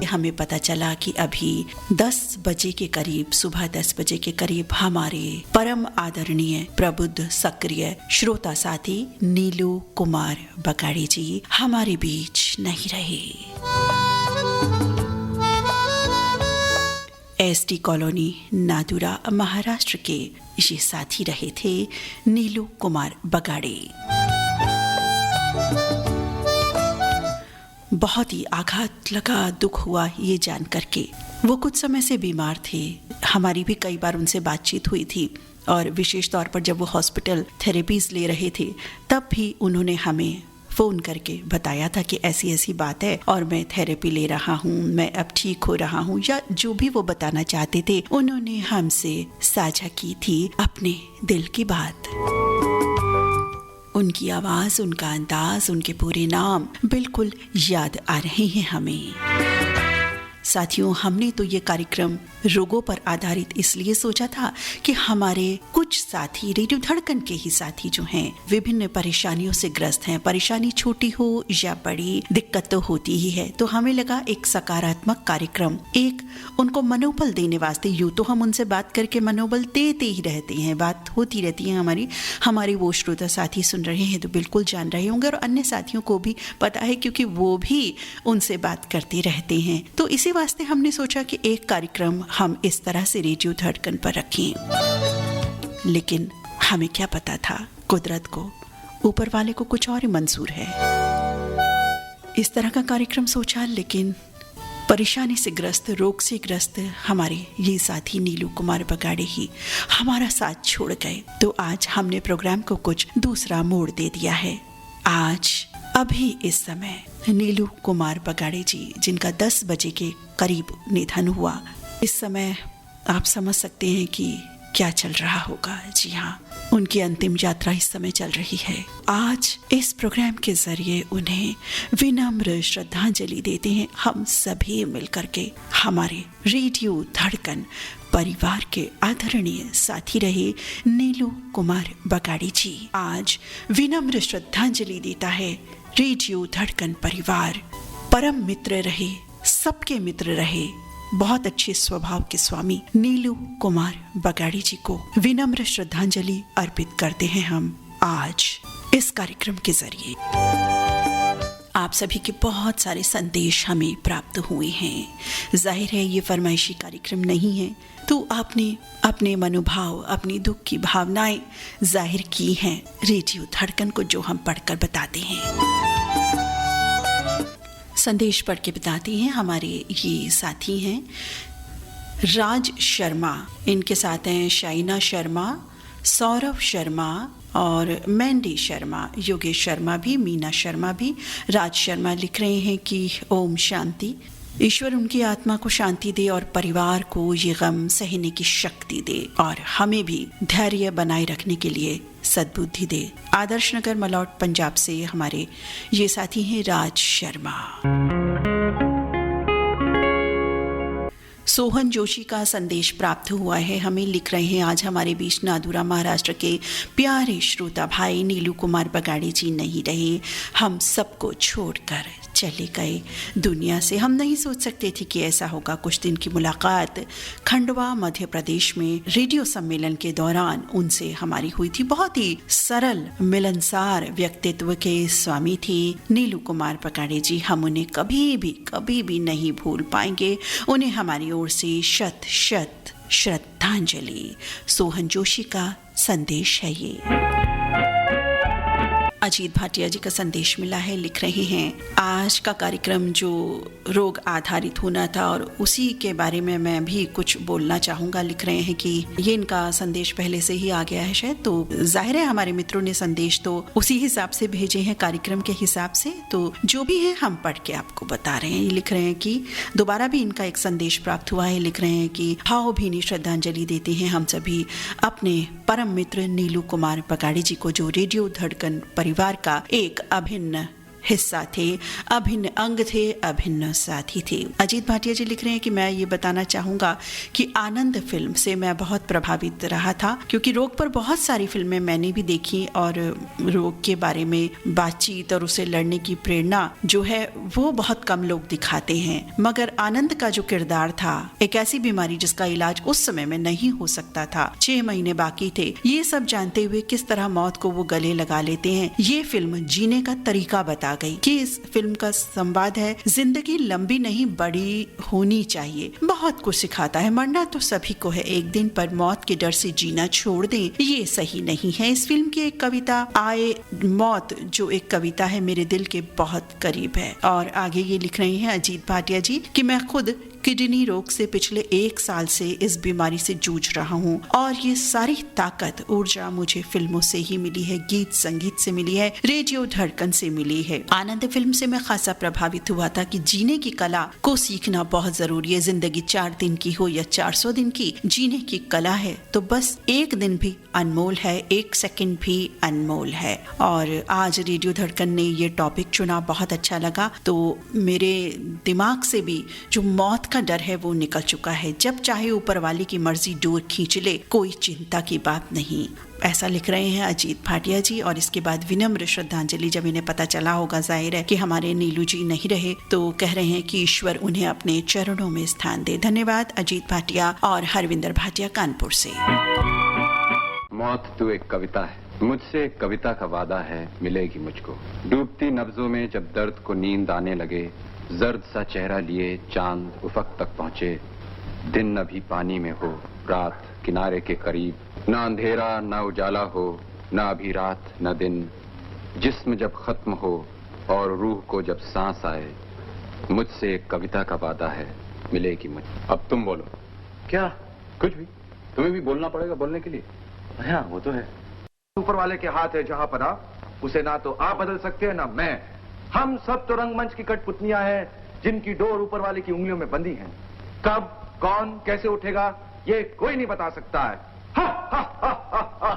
हमें पता चला कि अभी 10 बजे के करीब, सुबह 10 बजे के करीब हमारे परम आदरणीय प्रबुद्ध सक्रिय श्रोता साथी नीलू कुमार बगाड़ी जी हमारे बीच नहीं रहे। एसटी कॉलोनी नादुरा महाराष्ट्र के ये साथी रहे थे नीलू कुमार बगाड़ी। बहुत ही आघात लगा, दुख हुआ ये जान करके। वो कुछ समय से बीमार थे, हमारी भी कई बार उनसे बातचीत हुई थी और विशेष तौर पर जब वो हॉस्पिटल थेरेपीज ले रहे थे तब भी उन्होंने हमें फ़ोन करके बताया था कि ऐसी ऐसी बात है और मैं थेरेपी ले रहा हूँ, मैं अब ठीक हो रहा हूँ, या जो भी वो बताना चाहते थे उन्होंने हमसे साझा की थी अपने दिल की बात। उनकी आवाज़, उनका अंदाज, उनके पूरे नाम बिल्कुल याद आ रहे हैं हमें। साथियों, हमने तो ये कार्यक्रम रोगों पर आधारित इसलिए सोचा था कि हमारे कुछ साथी, रेडियो धड़कन के ही साथी जो हैं, विभिन्न परेशानियों से ग्रस्त हैं। परेशानी छोटी हो या बड़ी, दिक्कत तो होती ही है। तो हमें लगा एक सकारात्मक कार्यक्रम, एक उनको मनोबल देने वास्ते। यूँ तो हम उनसे बात करके मनोबल देते ही रहते हैं, बात होती रहती है हमारी वो श्रोता साथी सुन रहे हैं तो बिल्कुल जान रहे होंगे और अन्य साथियों को भी पता है क्योंकि वो भी उनसे बात करते रहते हैं। तो इसी वास्ते हमने सोचा कि एक कार्यक्रम हम इस तरह से रेडियो धड़कन पर रखें। लेकिन हमें क्या पता था, कुदरत को, ऊपर वाले को कुछ और ही मंजूर है। इस तरह का कार्यक्रम सोचा, लेकिन परेशानी से ग्रस्त, रोग से ग्रस्त हमारे ये साथी नीलू कुमार बगाड़ी ही हमारा साथ छोड़ गए। तो आज हमने प्रोग्राम को कुछ दूसरा मोड़ दे दिया है। आज अभी इस समय नीलू कुमार बगाड़ी जी, जिनका 10 बजे के करीब निधन हुआ, इस समय आप समझ सकते हैं कि क्या चल रहा होगा। जी हाँ, उनकी अंतिम यात्रा इस समय चल रही है। आज इस प्रोग्राम के जरिए उन्हें विनम्र श्रद्धांजलि देते हैं हम सभी मिलकर के। हमारे रेडियो धड़कन परिवार के आदरणीय साथी रहे नीलू कुमार बगाड़ी जी, आज विनम्र श्रद्धांजलि देता है रेडियो धड़कन परिवार। परम मित्र रहे, सबके मित्र रहे, बहुत अच्छे स्वभाव के स्वामी नीलू कुमार बगाड़ी जी को विनम्र श्रद्धांजलि अर्पित करते हैं हम आज इस कार्यक्रम के जरिए। आप सभी के बहुत सारे संदेश हमें प्राप्त हुए हैं। जाहिर है ये फरमाइशी कार्यक्रम नहीं है, तो आपने अपने मनोभाव, अपनी दुख की भावनाएं जाहिर की हैं रेडियो धड़कन को, जो हम पढ़कर बताते हैं। संदेश पढ़ के बताते हैं। हमारे ये साथी हैं राज शर्मा, इनके साथ हैं शाइना शर्मा, सौरभ शर्मा और मैंडी शर्मा, योगेश शर्मा भी, मीना शर्मा भी। राज शर्मा लिख रहे हैं कि ओम शांति, ईश्वर उनकी आत्मा को शांति दे और परिवार को ये गम सहने की शक्ति दे और हमें भी धैर्य बनाए रखने के लिए सद्बुद्धि दे। आदर्श नगर मलौट पंजाब से हमारे ये साथी हैं राज शर्मा। सोहन जोशी का संदेश प्राप्त हुआ है, हमें लिख रहे हैं आज हमारे बीच नादुरा महाराष्ट्र के प्यारे श्रोता भाई नीलू कुमार बगाड़ी जी नहीं रहे, हम सबको छोड़कर चले गए दुनिया से। हम नहीं सोच सकते थे कि ऐसा होगा। कुछ दिन की मुलाकात खंडवा मध्य प्रदेश में रेडियो सम्मेलन के दौरान उनसे हमारी हुई थी। बहुत ही सरल मिलनसार व्यक्तित्व के स्वामी थे नीलू कुमार बगाड़ी जी। हम उन्हें कभी भी नहीं भूल पाएंगे। उन्हें हमारी ओर से शत शत श्रद्धांजलि। सोहन जोशी का संदेश है ये। अजीत भाटिया जी का संदेश मिला है, लिख रहे हैं आज का कार्यक्रम जो रोग आधारित होना था और उसी के बारे में मैं भी कुछ बोलना चाहूँगा। लिख रहे हैं कि ये इनका संदेश पहले से ही आ गया है शायद, तो जाहिर है हमारे मित्रों ने संदेश तो उसी हिसाब से भेजे हैं, कार्यक्रम के हिसाब से। तो जो भी है हम पढ़ के आपको बता रहे हैं। लिख रहे हैं कि दोबारा भी इनका एक संदेश प्राप्त हुआ है। लिख रहे हैं कि भावभीनी श्रद्धांजलि देते हैं हम सभी अपने परम मित्र नीलू कुमार बगाड़ी जी को, जो रेडियो धड़कन परिवार का एक अभिन्न हिस्सा थे, अभिन्न अंग थे, अभिन्न साथी थे। अजीत भाटिया जी लिख रहे हैं कि मैं ये बताना चाहूँगा कि आनंद फिल्म से मैं बहुत प्रभावित रहा था, क्योंकि रोग पर बहुत सारी फिल्में मैंने भी देखी और रोग के बारे में बातचीत और उसे लड़ने की प्रेरणा जो है वो बहुत कम लोग दिखाते हैं। मगर आनंद का जो किरदार था, एक ऐसी बीमारी जिसका इलाज उस समय में नहीं हो सकता था, 6 महीने बाकी थे, ये सब जानते हुए किस तरह मौत को वो गले लगा लेते हैं, ये फिल्म जीने का तरीका बता गई। कि इस फिल्म का संवाद है, जिंदगी लंबी नहीं बड़ी होनी चाहिए। बहुत कुछ सिखाता है। मरना तो सभी को है एक दिन, पर मौत के डर से जीना छोड़ दें ये सही नहीं है। इस फिल्म की एक कविता आए मौत, जो एक कविता है, मेरे दिल के बहुत करीब है। और आगे ये लिख रहे हैं अजीत भाटिया जी कि मैं खुद किडनी रोग से पिछले 1 साल से इस बीमारी से जूझ रहा हूँ और ये सारी ताकत ऊर्जा मुझे फिल्मों से ही मिली है, गीत संगीत से मिली है, रेडियो धड़कन से मिली है। आनंद फिल्म से मैं खासा प्रभावित हुआ था कि जीने की कला को सीखना बहुत जरूरी है। जिंदगी 4 दिन की हो या 400 दिन की, जीने की कला है तो बस 1 दिन भी अनमोल है, 1 सेकंड भी अनमोल है। और आज रेडियो धड़कन ने ये टॉपिक चुना, बहुत अच्छा लगा। तो मेरे दिमाग से भी जो मौत का डर है वो निकल चुका है। जब चाहे ऊपर वाले की मर्जी डोर खींच ले, कोई चिंता की बात नहीं। ऐसा लिख रहे हैं अजीत भाटिया जी। और इसके बाद विनम्र श्रद्धांजलि, जब इन्हें पता चला होगा जाहिर है कि हमारे नीलू जी नहीं रहे, तो कह रहे हैं कि ईश्वर उन्हें अपने चरणों में स्थान दे। धन्यवाद अजीत भाटिया और हरविंदर भाटिया कानपुर से। मौत तू एक कविता है, मुझसे एक कविता का वादा है, मिलेगी मुझको। डूबती नब्जों में जब दर्द को नींद आने लगे, जर्द सा चेहरा लिए चांद उफक तक पहुंचे। दिन अभी पानी में हो, रात किनारे के करीब, न अंधेरा न उजाला हो, न अभी रात न दिन। जिस्म जब खत्म हो और रूह को जब सांस आए, मुझसे एक कविता का वादा है, मिलेगी मुझ। अब तुम बोलो। क्या? कुछ भी, तुम्हें भी बोलना पड़ेगा बोलने के लिए। हाँ वो तो है। ऊपर वाले के हाथ है जहां पना, उसे ना तो आप बदल सकते हैं ना मैं। हम सब तो रंगमंच की कठपुतलियां हैं जिनकी डोर ऊपर वाले की उंगलियों में बंधी है। कब कौन कैसे उठेगा ये कोई नहीं बता सकता है। हा, हा, हा, हा,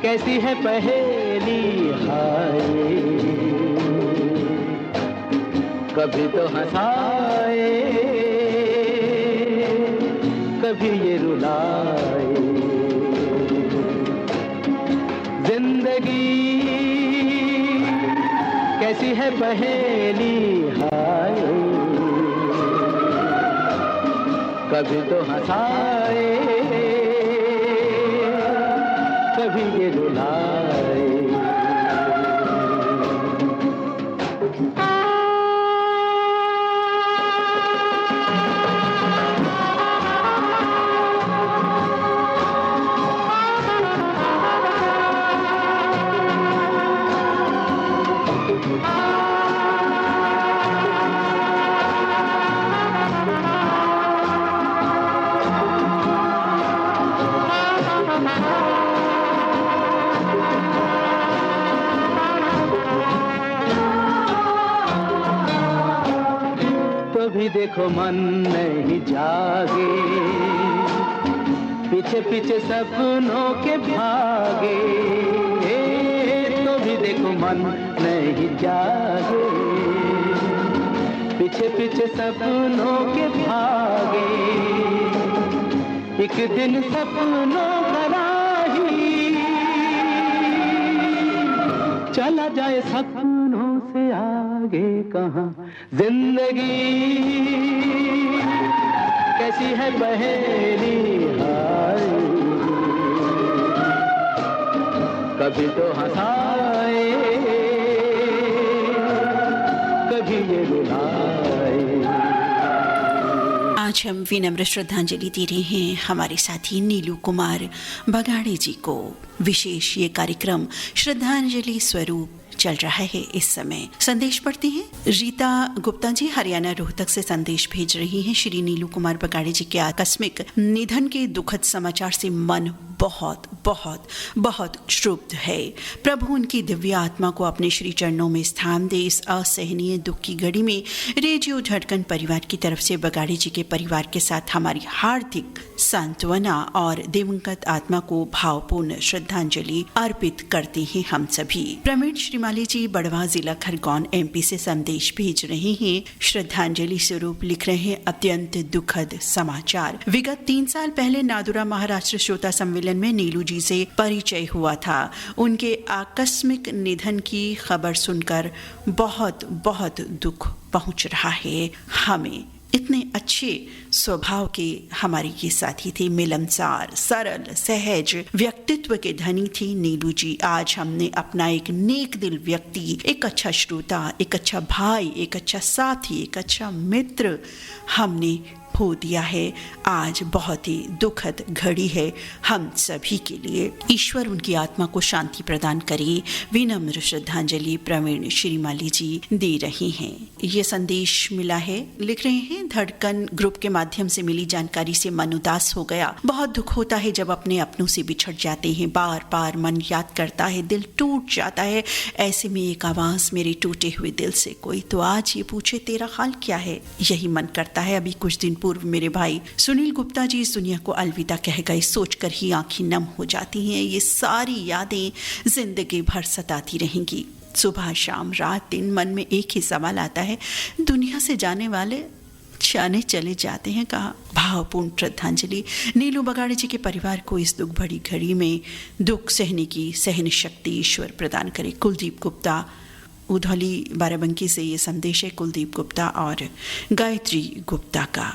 कैसी है पहेली हाय, कभी तो हंसाए कभी ये रुलाए। जिंदगी कैसी है पहेली हाय, कभी तो हंसाए कभी ये रुलाए। भी देखो मन नहीं जागे, पीछे पीछे सपनों के भागे। तो भी देखो मन नहीं जागे, पीछे पीछे सपनों के भागे। एक दिन सपनों का राही चला जाए सपनों से आगे कहाँ। जिंदगी कैसी है पहेली हाय, कभी तो हंसाए ये रुलाए। आज हम विनम्र श्रद्धांजलि दे रहे हैं हमारे साथी नीलू कुमार बगाड़े जी को। विशेष ये कार्यक्रम श्रद्धांजलि स्वरूप चल रहा है। इस समय संदेश पढ़ती हैं रीता गुप्ता जी, हरियाणा रोहतक से संदेश भेज रही हैं। श्री नीलू कुमार बगाड़े जी के आकस्मिक निधन के दुखद समाचार से मन बहुत बहुत बहुत क्षुब्ध है। प्रभु उनकी दिव्य आत्मा को अपने श्री चरणों में स्थान दे। इस असहनीय दुख की घड़ी में रेडियो धड़कन परिवार की तरफ से बगाड़े जी के परिवार के साथ हमारी हार्दिक सांत्वना और दिवंगत आत्मा को भावपूर्ण श्रद्धांजलि अर्पित करते हैं हम सभी। प्रवीण श्रीमाली जी बड़वा, जिला खरगोन, एमपी से संदेश भेज रहे हैं। श्रद्धांजलि स्वरूप लिख रहे हैं अत्यंत दुखद समाचार। विगत 3 साल पहले नादुरा महाराष्ट्र श्रोता सम्मेलन में नीलू जी से परिचय हुआ था। उनके आकस्मिक निधन की खबर सुनकर बहुत बहुत दुख पहुंच रहा है हमें। इतने अच्छे स्वभाव के हमारे ये साथी थे, मिलनसार, सरल, सहज व्यक्तित्व के धनी थी नीलू जी। आज हमने अपना एक नेक दिल व्यक्ति, एक अच्छा श्रोता, एक अच्छा भाई, एक अच्छा साथी, एक अच्छा मित्र हमने खो दिया है। आज बहुत ही दुखद घड़ी है हम सभी के लिए। ईश्वर उनकी आत्मा को शांति प्रदान करे। विनम्र श्रद्धांजलि प्रवीण श्रीमाली जी दे रही हैं। ये संदेश मिला है, लिख रहे हैं धड़कन ग्रुप के माध्यम से मिली जानकारी से मन उदास हो गया। बहुत दुख होता है जब अपने अपनों से बिछड़ जाते हैं। बार बार मन याद करता है, दिल टूट जाता है। ऐसे में एक आवाज मेरे टूटे हुए दिल से कोई तो आज ये पूछे तेरा हाल क्या है। यही मन करता है। अभी कुछ दिन पूर्व मेरे भाई सुनील गुप्ता जी इस दुनिया को अलविदा कह गए। सोचकर ही आंखें नम हो जाती हैं। ये सारी यादें जिंदगी भर सताती रहेंगी। सुबह शाम रात दिन मन में एक ही सवाल आता है, दुनिया से जाने वाले जाने चले जाते हैं कहाँ। भावपूर्ण श्रद्धांजलि। नीलू बगाड़े जी के परिवार को इस दुख भरी घड़ी में दुख सहने की सहन शक्ति ईश्वर प्रदान करे। कुलदीप गुप्ता, उधौली बाराबंकी से ये संदेश है कुलदीप गुप्ता और गायत्री गुप्ता का।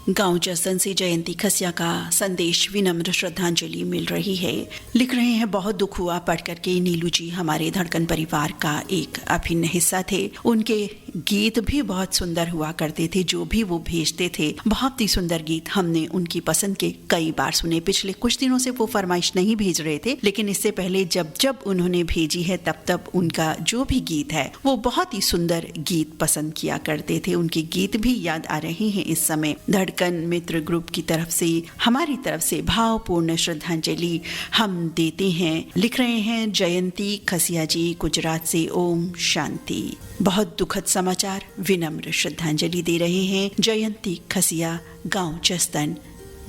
गांव जसन से जयंती खसिया का संदेश विनम्र श्रद्धांजलि मिल रही है। लिख रहे हैं बहुत दुख हुआ पढ़कर के। नीलू जी हमारे धड़कन परिवार का एक अभिन्न हिस्सा थे। उनके गीत भी बहुत सुंदर हुआ करते थे, जो भी वो भेजते थे बहुत ही सुंदर गीत हमने उनकी पसंद के कई बार सुने। पिछले कुछ दिनों से वो फरमाइश नहीं भेज रहे थे, लेकिन इससे पहले जब जब उन्होंने भेजी है तब उनका जो भी गीत है वो बहुत ही सुंदर गीत पसंद किया करते थे। उनके गीत भी याद आ रहे हैं इस समय। धड़कन मित्र ग्रुप की तरफ से हमारी तरफ से भावपूर्ण श्रद्धांजलि हम देते हैं। लिख रहे हैं जयंती खसिया जी गुजरात से। ओम शांति। बहुत दुखद समाचार। विनम्र श्रद्धांजलि दे रहे हैं जयंती खसिया, गांव जस्तन,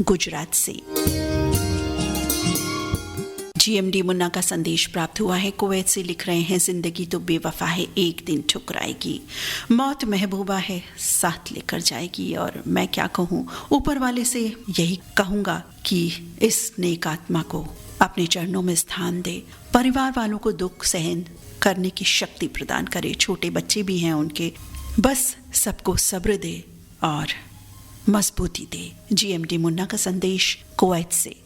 गुजरात से। जीएमडी मुन्ना का संदेश प्राप्त हुआ है कुवैत से। लिख रहे हैं जिंदगी तो बेवफा है, एक दिन ठुकराएगी। मौत महबूबा है, साथ लेकर जाएगी। और मैं क्या कहूँ, ऊपर वाले से यही कहूँगा कि इस नेक आत्मा को अपने चरणों में स्थान दे। परिवार वालों को दुख सहन करने की शक्ति प्रदान करे। छोटे बच्चे भी हैं उनके, बस सबको सब्र दे और मजबूती दे। जीएमडी मुन्ना का संदेश कुवैत से।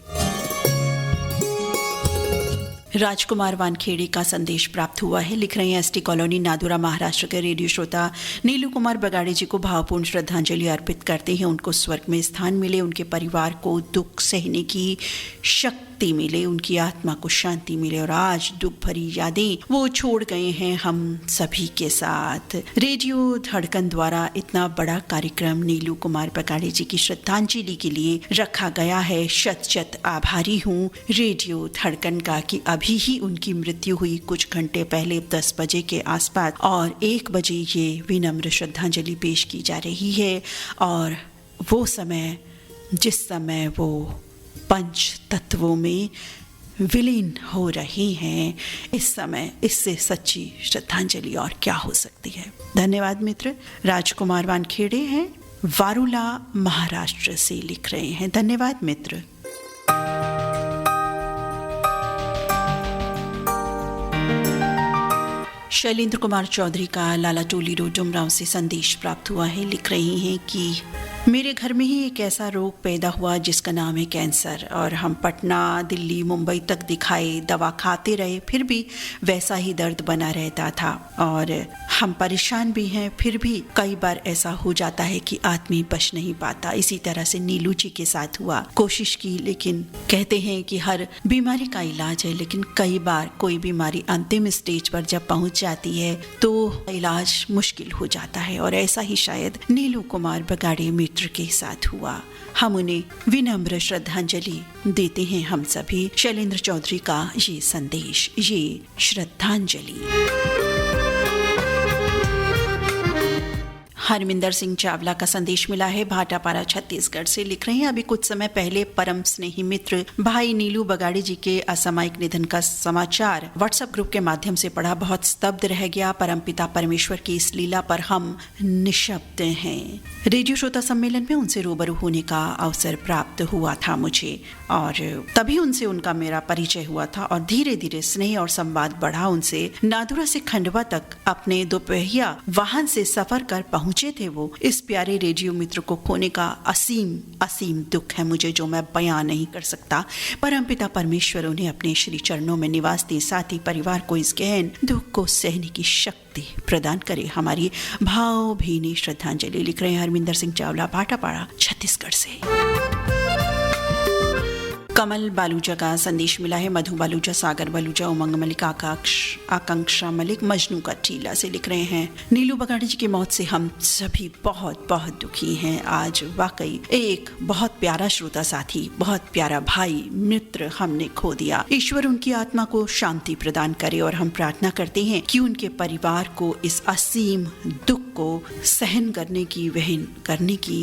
राजकुमार वानखेड़े का संदेश प्राप्त हुआ है। लिख रहे हैं एसटी कॉलोनी नादुरा महाराष्ट्र के रेडियो श्रोता नीलू कुमार बगाड़े जी को भावपूर्ण श्रद्धांजलि अर्पित करते हैं। उनको स्वर्ग में स्थान मिले, उनके परिवार को दुख सहने की शक्ति मिले, उनकी आत्मा को शांति मिले। और आज दुख भरी यादें वो छोड़ गए हैं हम सभी के साथ। रेडियो धड़कन द्वारा इतना बड़ा कार्यक्रम नीलू कुमार बगाड़े जी की श्रद्धांजलि के लिए रखा गया है। शत शत आभारी हूँ रेडियो धड़कन का कि अभी ही उनकी मृत्यु हुई कुछ घंटे पहले 10 बजे के आसपास, और 1 बजे ये विनम्र श्रद्धांजलि पेश की जा रही है। और वो समय जिस समय वो पंच तत्वों में विलीन हो रहे हैं, इस समय इससे सच्ची श्रद्धांजलि और क्या हो सकती है। धन्यवाद मित्र। राजकुमार वानखेड़े हैं, वारुला महाराष्ट्र से लिख रहे हैं। धन्यवाद मित्र। शैलेंद्र कुमार चौधरी का लाला टोली रोड डुमरांव से संदेश प्राप्त हुआ है। लिख रही हैं कि मेरे घर में ही एक ऐसा रोग पैदा हुआ जिसका नाम है कैंसर, और हम पटना, दिल्ली, मुंबई तक दिखाए, दवा खाते रहे, फिर भी वैसा ही दर्द बना रहता था और हम परेशान भी हैं। फिर भी कई बार ऐसा हो जाता है कि आदमी बच नहीं पाता। इसी तरह से नीलू जी के साथ हुआ। कोशिश की, लेकिन कहते हैं कि हर बीमारी का इलाज है, लेकिन कई बार कोई बीमारी अंतिम स्टेज पर जब पहुंच जाती है तो इलाज मुश्किल हो जाता है, और ऐसा ही शायद नीलू कुमार बगाड़े मित्र के साथ हुआ। हम उन्हें विनम्र श्रद्धांजलि देते हैं। हम सभी शैलेंद्र चौधरी का ये संदेश, ये श्रद्धांजलि। हरमिंदर सिंह चावला का संदेश मिला है, भाटापारा छत्तीसगढ़ से। लिख रहे हैं, अभी कुछ समय पहले परम स्नेही मित्र भाई नीलू बगाड़ी जी के असामयिक निधन का समाचार व्हाट्सएप ग्रुप के माध्यम से पढ़ा। बहुत स्तब्ध रह गया। परमपिता परमेश्वर की इस लीला पर हम निशब्द हैं। रेडियो श्रोता सम्मेलन में उनसे रूबरू होने का अवसर प्राप्त हुआ था मुझे, और तभी उनसे उनका मेरा परिचय हुआ था, और धीरे धीरे स्नेह और संवाद बढ़ा उनसे। नादुरा से खंडवा तक अपने दोपहिया वाहन से सफर कर पहुंचे थे वो। इस प्यारे रेडियो मित्र को खोने का असीम दुख है मुझे, जो मैं बयां नहीं कर सकता। परमपिता परमेश्वर उन्हें अपने श्री चरणों में निवास दे, साथ ही परिवार को इस गहन दुख को सहने की शक्ति प्रदान करे। हमारी भावभीनी श्रद्धांजलि। लिख रहे हैं हरमिंदर सिंह चावला, भाटापाड़ा छत्तीसगढ़ से। कमल बालूजा का संदेश मिला है, मधु बालूजा, सागर बालूजा, उमंग मलिक, आकांक्षा मलिक, मजनू का टीला से। लिख रहे हैं, नीलू बगाड़ी जी की मौत से हम सभी बहुत बहुत दुखी हैं। आज वाकई एक बहुत प्यारा श्रोता साथी, बहुत प्यारा भाई मित्र हमने खो दिया। ईश्वर उनकी आत्मा को शांति प्रदान करे, और हम प्रार्थना करते हैं कि उनके परिवार को इस असीम दुख को सहन करने की, वहन करने की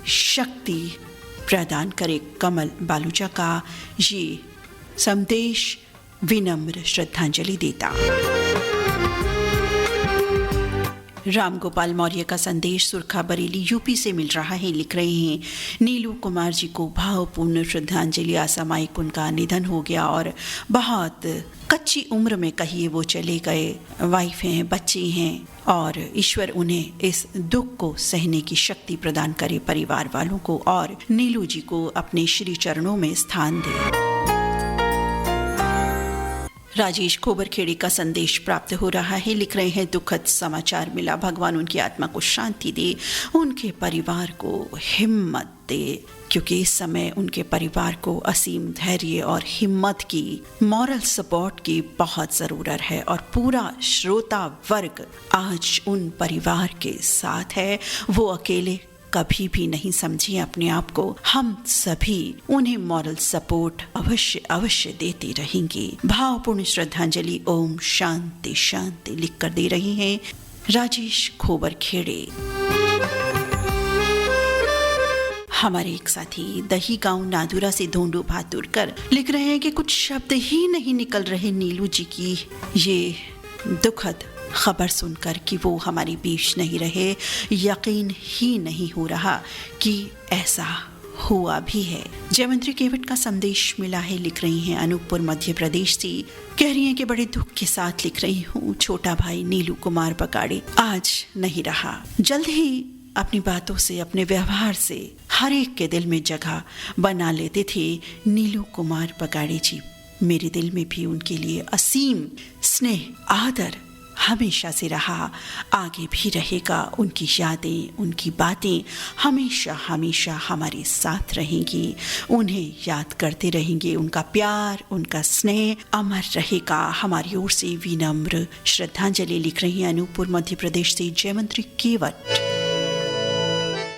शक्ति प्रदान करे। कमल बालूचा का ये संदेश विनम्र श्रद्धांजलि देता। राम गोपाल मौर्य का संदेश सुरखा बरेली यूपी से मिल रहा है। लिख रहे हैं, नीलू कुमार जी को भावपूर्ण श्रद्धांजलि। असामयिक उनका निधन हो गया, और बहुत कच्ची उम्र में कहिए वो चले गए। वाइफ हैं, बच्चे हैं, और ईश्वर उन्हें इस दुख को सहने की शक्ति प्रदान करे, परिवार वालों को, और नीलू जी को अपने श्री चरणों में स्थान दे। राजेश खोबरखेड़ी का संदेश प्राप्त हो रहा है। लिख रहे हैं, दुखद समाचार मिला। भगवान उनकी आत्मा को शांति दे, उनके परिवार को हिम्मत दे, क्योंकि इस समय उनके परिवार को असीम धैर्य और हिम्मत की, मॉरल सपोर्ट की बहुत ज़रूरत है, और पूरा श्रोता वर्ग आज उन परिवार के साथ है। वो अकेले कभी भी नहीं समझे अपने आप को। हम सभी उन्हें मॉरल सपोर्ट अवश्य देते रहेंगे। भावपूर्ण श्रद्धांजलि। ओम शांति शांति लिख कर दे रहे हैं राजेश खोबरखेड़े। हमारे एक साथी दही गांव नादुरा से धोंडू भातुरकर लिख रहे हैं कि कुछ शब्द ही नहीं निकल रहे नीलू जी की ये दुखद खबर सुनकर कि वो हमारे बीच नहीं रहे। यकीन ही नहीं हो रहा कि ऐसा हुआ भी है। जयवंती केवट का संदेश मिला है। लिख रही हैं, अनूपपुर मध्य प्रदेश से। कह रही हैं कि बड़े दुख के साथ लिख रही हूँ, छोटा भाई नीलू कुमार बगाड़े आज नहीं रहा। जल्द ही अपनी बातों से, अपने व्यवहार से हर एक के दिल में जगह बना लेते थे नीलू कुमार बगाड़े जी। मेरे दिल में भी उनके लिए असीम स्नेह, आदर हमेशा से रहा, आगे भी रहेगा। उनकी यादें, उनकी बातें हमेशा हमेशा हमारे साथ रहेंगी। उन्हें याद करते रहेंगे। उनका प्यार, उनका स्नेह अमर रहेगा। हमारी ओर से विनम्र श्रद्धांजलि। लिख रही हैं, अनूपपुर मध्य प्रदेश से जयवंती केवट।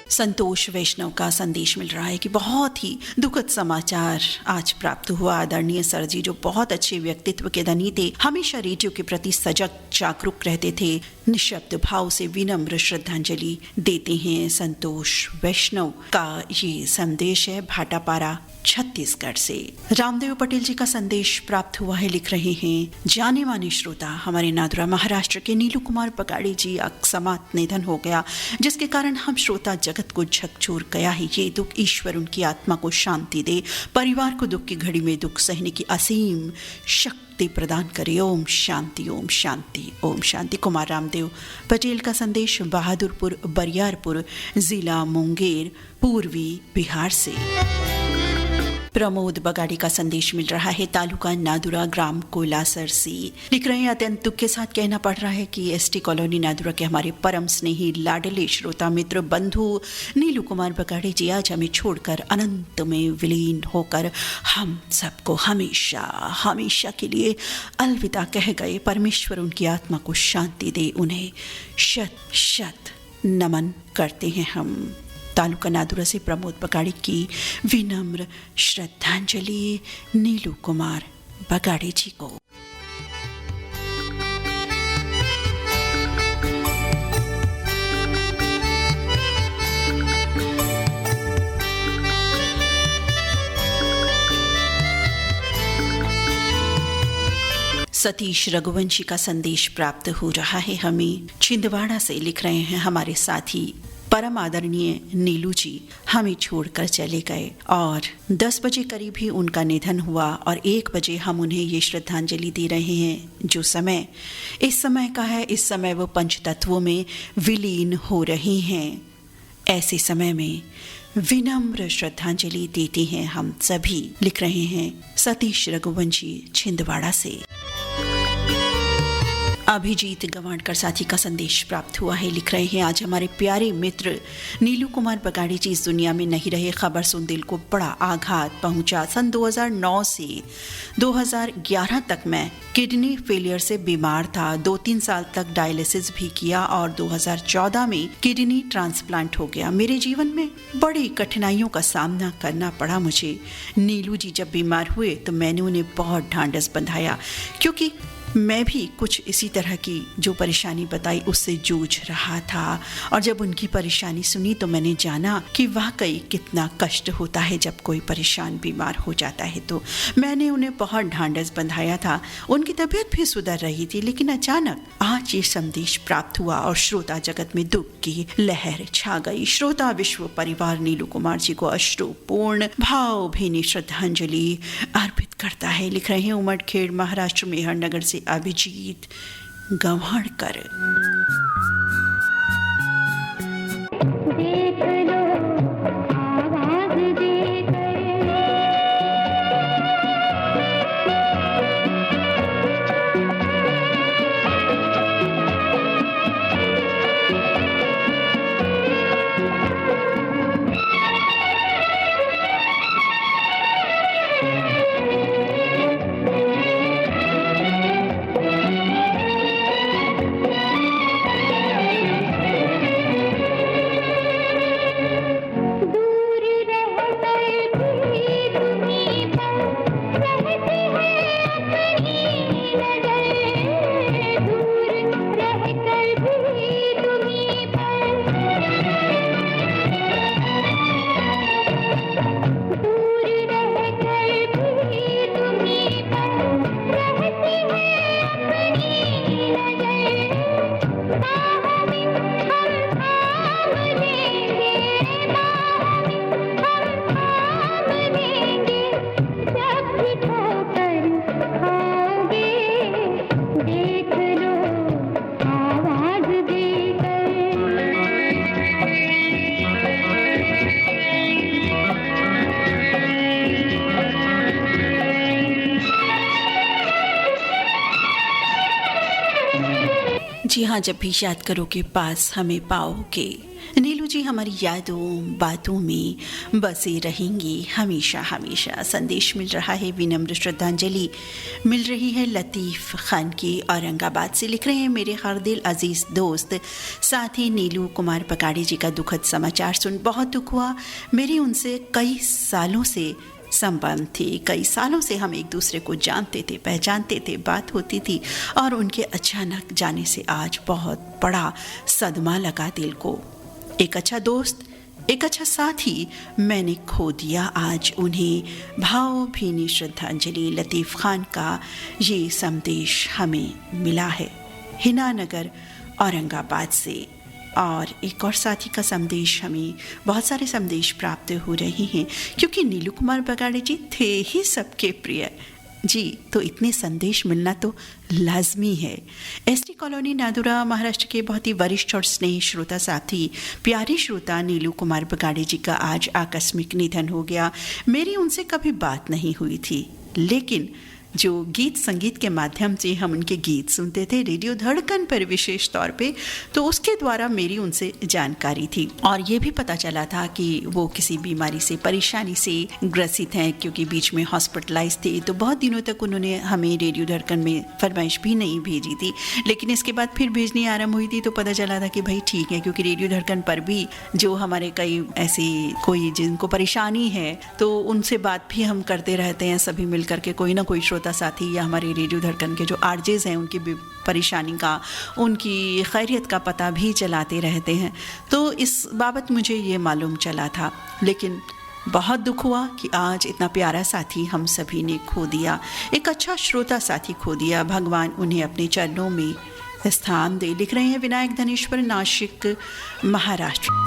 संतोष वैष्णव का संदेश मिल रहा है कि बहुत ही दुखद समाचार आज प्राप्त हुआ। आदरणीय सर जी, जो बहुत अच्छे व्यक्तित्व के धनी थे, हमेशा रेडियो के प्रति सजग जागरूक रहते थे, निशब्द भाव से विनम्र श्रद्धांजलि देते हैं। संतोष वैष्णव का ये संदेश है, भाटापारा छत्तीसगढ़ से। रामदेव पटेल जी का संदेश प्राप्त हुआ है। लिख रहे हैं, जाने माने श्रोता, हमारे नादुरा महाराष्ट्र के नीलू कुमार बगाड़ी जी अकस्मात निधन हो गया, जिसके कारण हम श्रोता जगत को झकझोर गया है। ये दुख ईश्वर उनकी आत्मा को शांति दे, परिवार को दुख की घड़ी में दुख सहने की असीम शक्ति शक्ति प्रदान करे। ओम शांति, ओम शांति, ओम शांति। कुमार रामदेव पटेल का संदेश बहादुरपुर बरियारपुर, जिला मुंगेर, पूर्वी बिहार से। प्रमोद बगाड़ी का संदेश मिल रहा है तालुका नादुरा, ग्राम कोलासर से। लिख रहे हैं, अत्यंत दुख के साथ कहना पड़ रहा है कि एसटी कॉलोनी नादुरा के हमारे परम स्नेही लाडले श्रोता मित्र बंधु नीलू कुमार बगाड़ी जी आज हमें छोड़कर अनंत में विलीन होकर हम सबको हमेशा हमेशा के लिए अलविदा कह गए। परमेश्वर उनकी आत्मा को शांति दे। उन्हें शत शत नमन करते हैं हम। तालुका नादुरा से प्रमोद बगाड़ी की विनम्र श्रद्धांजलि नीलू कुमार बगाड़ी जी को। सतीश रघुवंशी का संदेश प्राप्त हो रहा है हमें छिंदवाड़ा से। लिख रहे हैं, हमारे साथी परम आदरणीय नीलू जी हमें छोड़कर चले गए और 10 बजे करीब ही उनका निधन हुआ और 1 बजे हम उन्हें ये श्रद्धांजलि दे रहे हैं। जो समय इस समय का है, इस समय वो पंच तत्वों में विलीन हो रही हैं। ऐसे समय में विनम्र श्रद्धांजलि देते हैं हम सभी। लिख रहे हैं सतीश रघुवंशी छिंदवाड़ा से। अभिजीत गवाणकर साथी का संदेश प्राप्त हुआ है। लिख रहे हैं, आज हमारे प्यारे मित्र नीलू कुमार बगाड़ी जी इस दुनिया में नहीं रहे। खबर सुन दिल को बड़ा आघात पहुंचा। सन 2009 से 2011 तक मैं किडनी फेलियर से बीमार था। 2-3 साल तक डायलिसिस भी किया और 2014 में किडनी ट्रांसप्लांट हो गया। मेरे जीवन में बड़ी कठिनाइयों का सामना करना पड़ा मुझे। नीलू जी जब बीमार हुए तो मैंने उन्हें बहुत ढांढस बंधाया, क्योंकि मैं भी कुछ इसी तरह की जो परेशानी बताई उससे जूझ रहा था। और जब उनकी परेशानी सुनी तो मैंने जाना कि वाकई कितना कष्ट होता है जब कोई परेशान बीमार हो जाता है। तो मैंने उन्हें बहुत ढांढस बंधाया था। उनकी तबीयत भी सुधर रही थी, लेकिन अचानक आज ये संदेश प्राप्त हुआ और श्रोता जगत में दुख की लहर छा गई। श्रोता विश्व परिवार नीलू कुमार जी को अश्रुपूर्ण भावभीनी श्रद्धांजलि अर्पित करता है। लिख रहे हैं उमड़खेड़ महाराष्ट्र मेहरनगर से अभिजीत गवाणकर। जी हाँ, जब भी याद करोगे पास हमें पाओगे। नीलू जी हमारी यादों बातों में बसे रहेंगी हमेशा हमेशा। संदेश मिल रहा है, विनम्र श्रद्धांजलि मिल रही है लतीफ़ खान की औरंगाबाद से। लिख रहे हैं, मेरे हर दिल अजीज़ दोस्त साथी नीलू कुमार बगाड़ी जी का दुखद समाचार सुन बहुत दुख हुआ। मेरी उनसे कई सालों से संबंध थी। कई सालों से हम एक दूसरे को जानते थे, पहचानते थे, बात होती थी और उनके अचानक जाने से आज बहुत बड़ा सदमा लगा दिल को। एक अच्छा दोस्त, एक अच्छा साथी मैंने खो दिया आज। उन्हें भावभीनी श्रद्धांजलि। लतीफ़ खान का ये संदेश हमें मिला है हिनानगर औरंगाबाद से। और एक और साथी का संदेश, हमें बहुत सारे संदेश प्राप्त हो रहे हैं क्योंकि नीलू कुमार बगाड़ी जी थे ही सबके प्रिय। जी, तो इतने संदेश मिलना तो लाजमी है। एसटी कॉलोनी नादुरा महाराष्ट्र के बहुत ही वरिष्ठ और स्नेही श्रोता साथी प्यारे श्रोता नीलू कुमार बगाड़े जी का आज आकस्मिक निधन हो गया। मेरी उनसे कभी बात नहीं हुई थी, लेकिन जो गीत संगीत के माध्यम से हम उनके गीत सुनते थे रेडियो धड़कन पर विशेष तौर पे, तो उसके द्वारा मेरी उनसे जानकारी थी और ये भी पता चला था कि वो किसी बीमारी से, परेशानी से ग्रसित हैं, क्योंकि बीच में हॉस्पिटलाइज थे। तो बहुत दिनों तक उन्होंने हमें रेडियो धड़कन में फरमाइश भी नहीं भेजी थी, लेकिन इसके बाद फिर भेजनी आरंभ हुई थी तो पता चला था कि भाई ठीक है, क्योंकि रेडियो धड़कन पर भी जो हमारे कई ऐसे कोई जिनको परेशानी है तो उनसे बात भी हम करते रहते हैं सभी मिल करके। कोई ना कोई श्रोता साथी या हमारे रेडियो धड़कन के जो आरजेज हैं उनकी परेशानी का, उनकी खैरियत का पता भी चलाते रहते हैं। तो इस बाबत मुझे ये मालूम चला था, लेकिन बहुत दुख हुआ कि आज इतना प्यारा साथी हम सभी ने खो दिया, एक अच्छा श्रोता साथी खो दिया। भगवान उन्हें अपने चरणों में स्थान दे। लिख रहे हैं विनायक धनेश्वर, नासिक, महाराष्ट्र।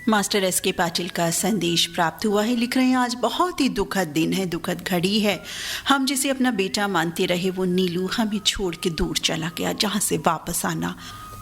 Master SK. पाटिल का संदेश प्राप्त हुआ है। लिख रहे हैं आज बहुत ही दुखद दिन है, दुखद घड़ी है। हम जिसे अपना बेटा मानते रहे वो नीलू हमें छोड़ के दूर चला गया, जहाँ से वापस आना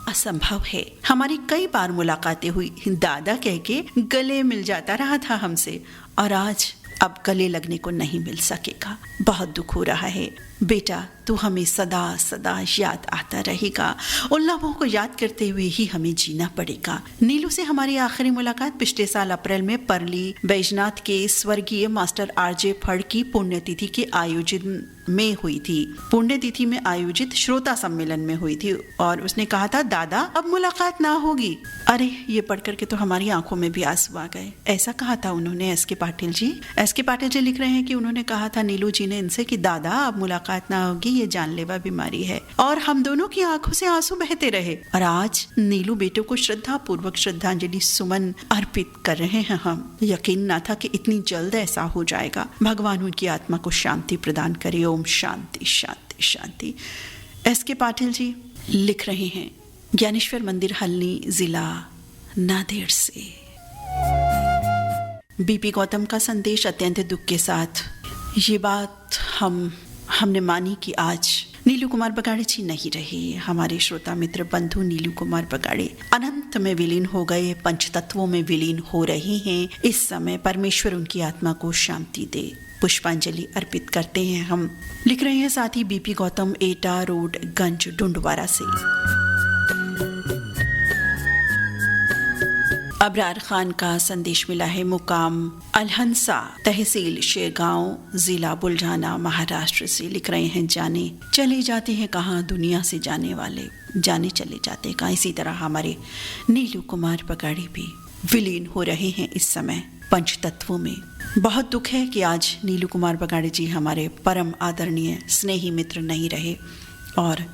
असंभव है। हमारी कई बार मुलाकातें हुई, दादा कह के गले मिल जाता रहा था हमसे, और आज अब गले लगने को नहीं मिल सकेगा। बहुत दुख हो रहा है बेटा, तू हमें सदा सदा याद आता रहेगा। उन लम्हों को याद करते हुए ही हमें जीना पड़ेगा। नीलू से हमारी आखिरी मुलाकात पिछले साल अप्रैल में परली बैजनाथ के स्वर्गीय मास्टर आरजे फड़ की पुण्यतिथि के आयोजन में हुई थी। पुण्यतिथि में आयोजित श्रोता सम्मेलन में हुई थी और उसने कहा था, दादा अब मुलाकात ना होगी। अरे ये पढ़ करके तो हमारी आंखों में भी आंसू आ गए। ऐसा कहा था उन्होंने, एस.के. पाटिल जी। एस.के. पाटिल जी लिख रहे हैं कि उन्होंने कहा था नीलू जी ने इनसे कि दादा अब मुलाकात ना होगी, ये जानलेवा बीमारी है। और हम दोनों की आंखों से आंसू बहते रहे। और आज नीलू बेटों को श्रद्धा पूर्वक श्रद्धांजलि सुमन अर्पित कर रहे हैं हम। यकीन ना था कि इतनी जल्द ऐसा हो जाएगा। भगवान उनकी आत्मा को शांति प्रदान करे। ओम शांति शांति शांति। एस.के. पाटिल जी लिख रहे हैं ज्ञानेश्वर मंदिर, हल्नी, जिला नांदेड़ से। बीपी गौतम का संदेश अत्यंत दुख के साथ ये बात हमने मानी कि आज नीलू कुमार बगाड़े जी नहीं रहे। हमारे श्रोता मित्र बंधु नीलू कुमार बगाड़े अनंत में विलीन हो गए, पंच तत्वों में विलीन हो रहे हैं। इस समय परमेश्वर उनकी आत्मा को शांति दे। पुष्पांजलि अर्पित करते हैं हम। लिख रहे हैं साथी बीपी गौतम, एटा रोड, गंज, डुंडवारा से। अबरार खान का संदेश मिला है मुकाम अलहंसा, तहसील शेरगांव, जिला बुल्ढाना, महाराष्ट्र से। लिख रहे हैं जाने चले जाते हैं कहाँ दुनिया से जाने वाले, जाने चले जाते कहाँ। इसी तरह हमारे नीलू कुमार बगाड़े भी विलीन हो रहे हैं इस समय पंच तत्वों में। बहुत दुख है कि आज नीलू कुमार बगाड़े जी हमारे परम आदरणीय स्नेही मित्र नहीं रहे। और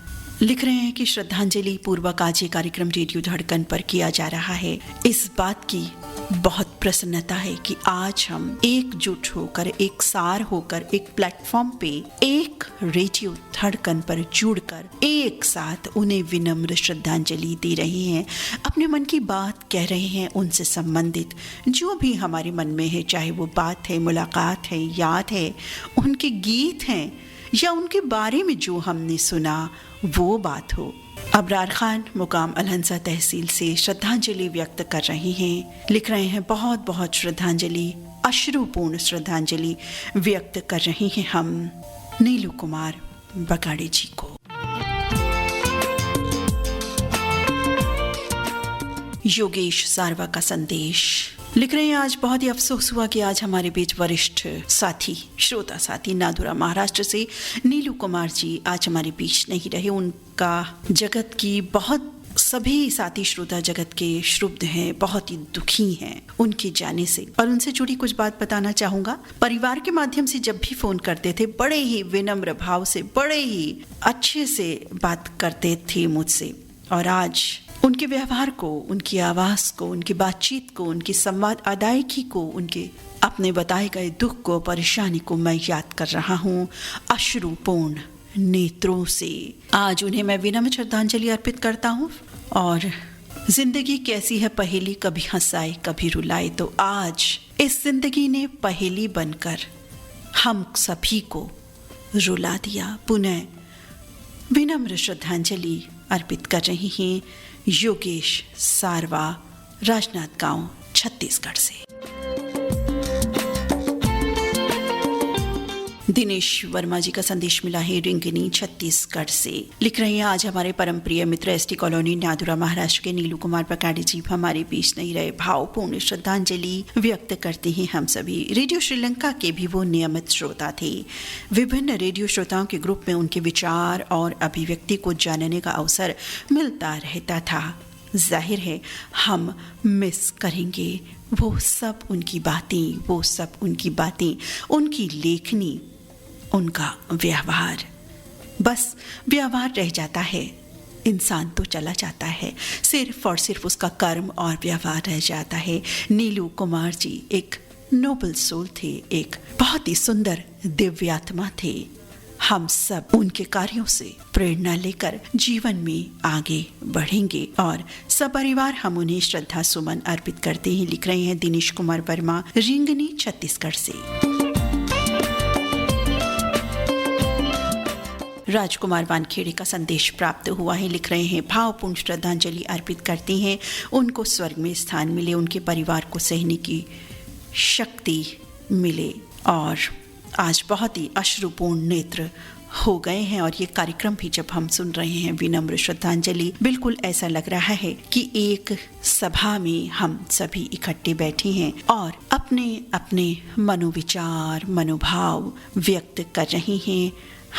लिख रहे हैं कि श्रद्धांजलि पूर्वक आज ये कार्यक्रम रेडियो धड़कन पर किया जा रहा है। इस बात की बहुत प्रसन्नता है कि आज हम एकजुट होकर, एक सार होकर, एक प्लेटफॉर्म पे, एक रेडियो धड़कन पर जुड़कर एक साथ उन्हें विनम्र श्रद्धांजलि दे रहे हैं। अपने मन की बात कह रहे हैं, उनसे संबंधित जो भी हमारे मन में है, चाहे वो बात है, मुलाकात है, याद है, उनके गीत हैं या उनके बारे में जो हमने सुना वो बात हो। अबरार खान मुकाम अलहंसा तहसील से श्रद्धांजलि व्यक्त कर रहे हैं। लिख रहे हैं बहुत बहुत श्रद्धांजलि, अश्रुपूर्ण श्रद्धांजलि व्यक्त कर रहे हैं हम नीलू कुमार बगाड़े जी को। योगेश सारवा का संदेश लिख रहे हैं आज बहुत ही अफसोस हुआ कि आज हमारे बीच वरिष्ठ साथी, श्रोता साथी नादुरा महाराष्ट्र से नीलू कुमार जी आज हमारे बीच नहीं रहे। उनका जगत की बहुत सभी साथी श्रोता जगत के श्रुब्ध हैं, बहुत ही दुखी हैं उनके जाने से। और उनसे जुड़ी कुछ बात बताना चाहूँगा। परिवार के माध्यम से जब भी फ़ोन करते थे बड़े ही विनम्र भाव से, बड़े ही अच्छे से बात करते थे मुझसे। और आज उनके व्यवहार को, उनकी आवाज़ को, उनकी बातचीत को, उनकी संवाद अदायगी को, उनके अपने बताए गए दुख को, परेशानी को मैं याद कर रहा हूँ अश्रुपूर्ण नेत्रों से। आज उन्हें मैं विनम्र श्रद्धांजलि अर्पित करता हूँ और जिंदगी कैसी है पहेली, कभी हंसाए कभी रुलाए, तो आज इस जिंदगी ने पहेली बनकर हम सभी को रुला दिया। पुनः विनम्र श्रद्धांजलि अर्पित कर रही हैं योगेश सारवा, राजनांदगांव, छत्तीसगढ़ से। दिनेश वर्मा जी का संदेश मिला है रिंगनी, छत्तीसगढ़ से। लिख रहे हैं, आज हमारे परम प्रिय मित्र एसटी कॉलोनी नादुरा महाराष्ट्र के नीलू कुमार पकाड़ी जी हमारे बीच नहीं रहे। भावपूर्ण श्रद्धांजलि व्यक्त करते हैं हम सभी। रेडियो श्रीलंका के भी वो नियमित श्रोता थे। विभिन्न रेडियो श्रोताओं के ग्रुप में उनके विचार और अभिव्यक्ति को जानने का अवसर मिलता रहता था। जाहिर है हम मिस करेंगे वो सब उनकी बातें, उनकी लेखनी, उनका व्यवहार। बस व्यवहार रह जाता है, इंसान तो चला जाता है, सिर्फ और सिर्फ उसका कर्म और व्यवहार रह जाता है। नीलू कुमार जी एक नोबल सोल थे, एक बहुत ही सुंदर दिव्यात्मा थे। हम सब उनके कार्यों से प्रेरणा लेकर जीवन में आगे बढ़ेंगे और सपरिवार हम उन्हें श्रद्धा सुमन अर्पित करते हैं। लिख रहे हैं दिनेश कुमार वर्मा, रिंगनी, छत्तीसगढ़ से। राजकुमार वानखेड़े का संदेश प्राप्त हुआ है। लिख रहे हैं, भावपूर्ण श्रद्धांजलि अर्पित करते हैं, उनको स्वर्ग में स्थान मिले, उनके परिवार को सहने की शक्ति मिले। और आज बहुत ही अश्रुपूर्ण नेत्र हो गए हैं और ये कार्यक्रम भी जब हम सुन रहे हैं विनम्र श्रद्धांजलि, बिल्कुल ऐसा लग रहा है कि एक सभा में हम सभी इकट्ठे बैठे हैं और अपने अपने मनोविचार, मनोभाव व्यक्त कर रहे हैं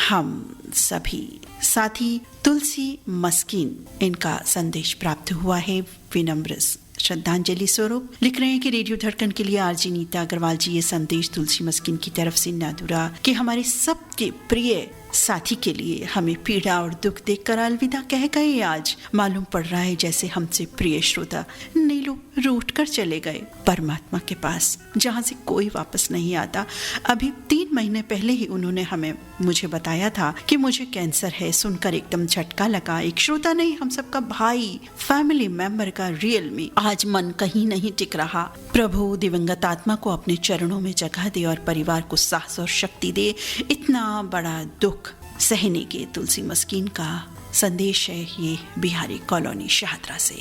हम सभी। साथ ही तुलसी मस्किन, इनका संदेश प्राप्त हुआ है विनम्र श्रद्धांजलि स्वरूप। लिख रहे हैं कि रेडियो धड़कन के लिए आरजी नीता अग्रवाल जी, ये संदेश तुलसी मस्किन की तरफ से नादुरा के हमारे सबके प्रिय साथी के लिए। हमें पीड़ा और दुख देखकर अलविदा कह गए। आज मालूम पड़ रहा है जैसे हमसे प्रिय श्रोता नीलू रूठ कर चले गए परमात्मा के पास, जहाँ से कोई वापस नहीं आता। अभी 3 महीने पहले ही उन्होंने मुझे बताया था कि मुझे कैंसर है। सुनकर एकदम झटका लगा। एक श्रोता नहीं, हम सबका भाई, फैमिली मेंबर का रियल में आज मन कहीं नहीं टिक रहा। प्रभु दिवंगत आत्मा को अपने चरणों में जगह दे और परिवार को साहस और शक्ति दे। इतना बड़ा दुख सहने के तुलसी मस्किन का संदेश है ये बिहारी कॉलोनी शाहदरा से।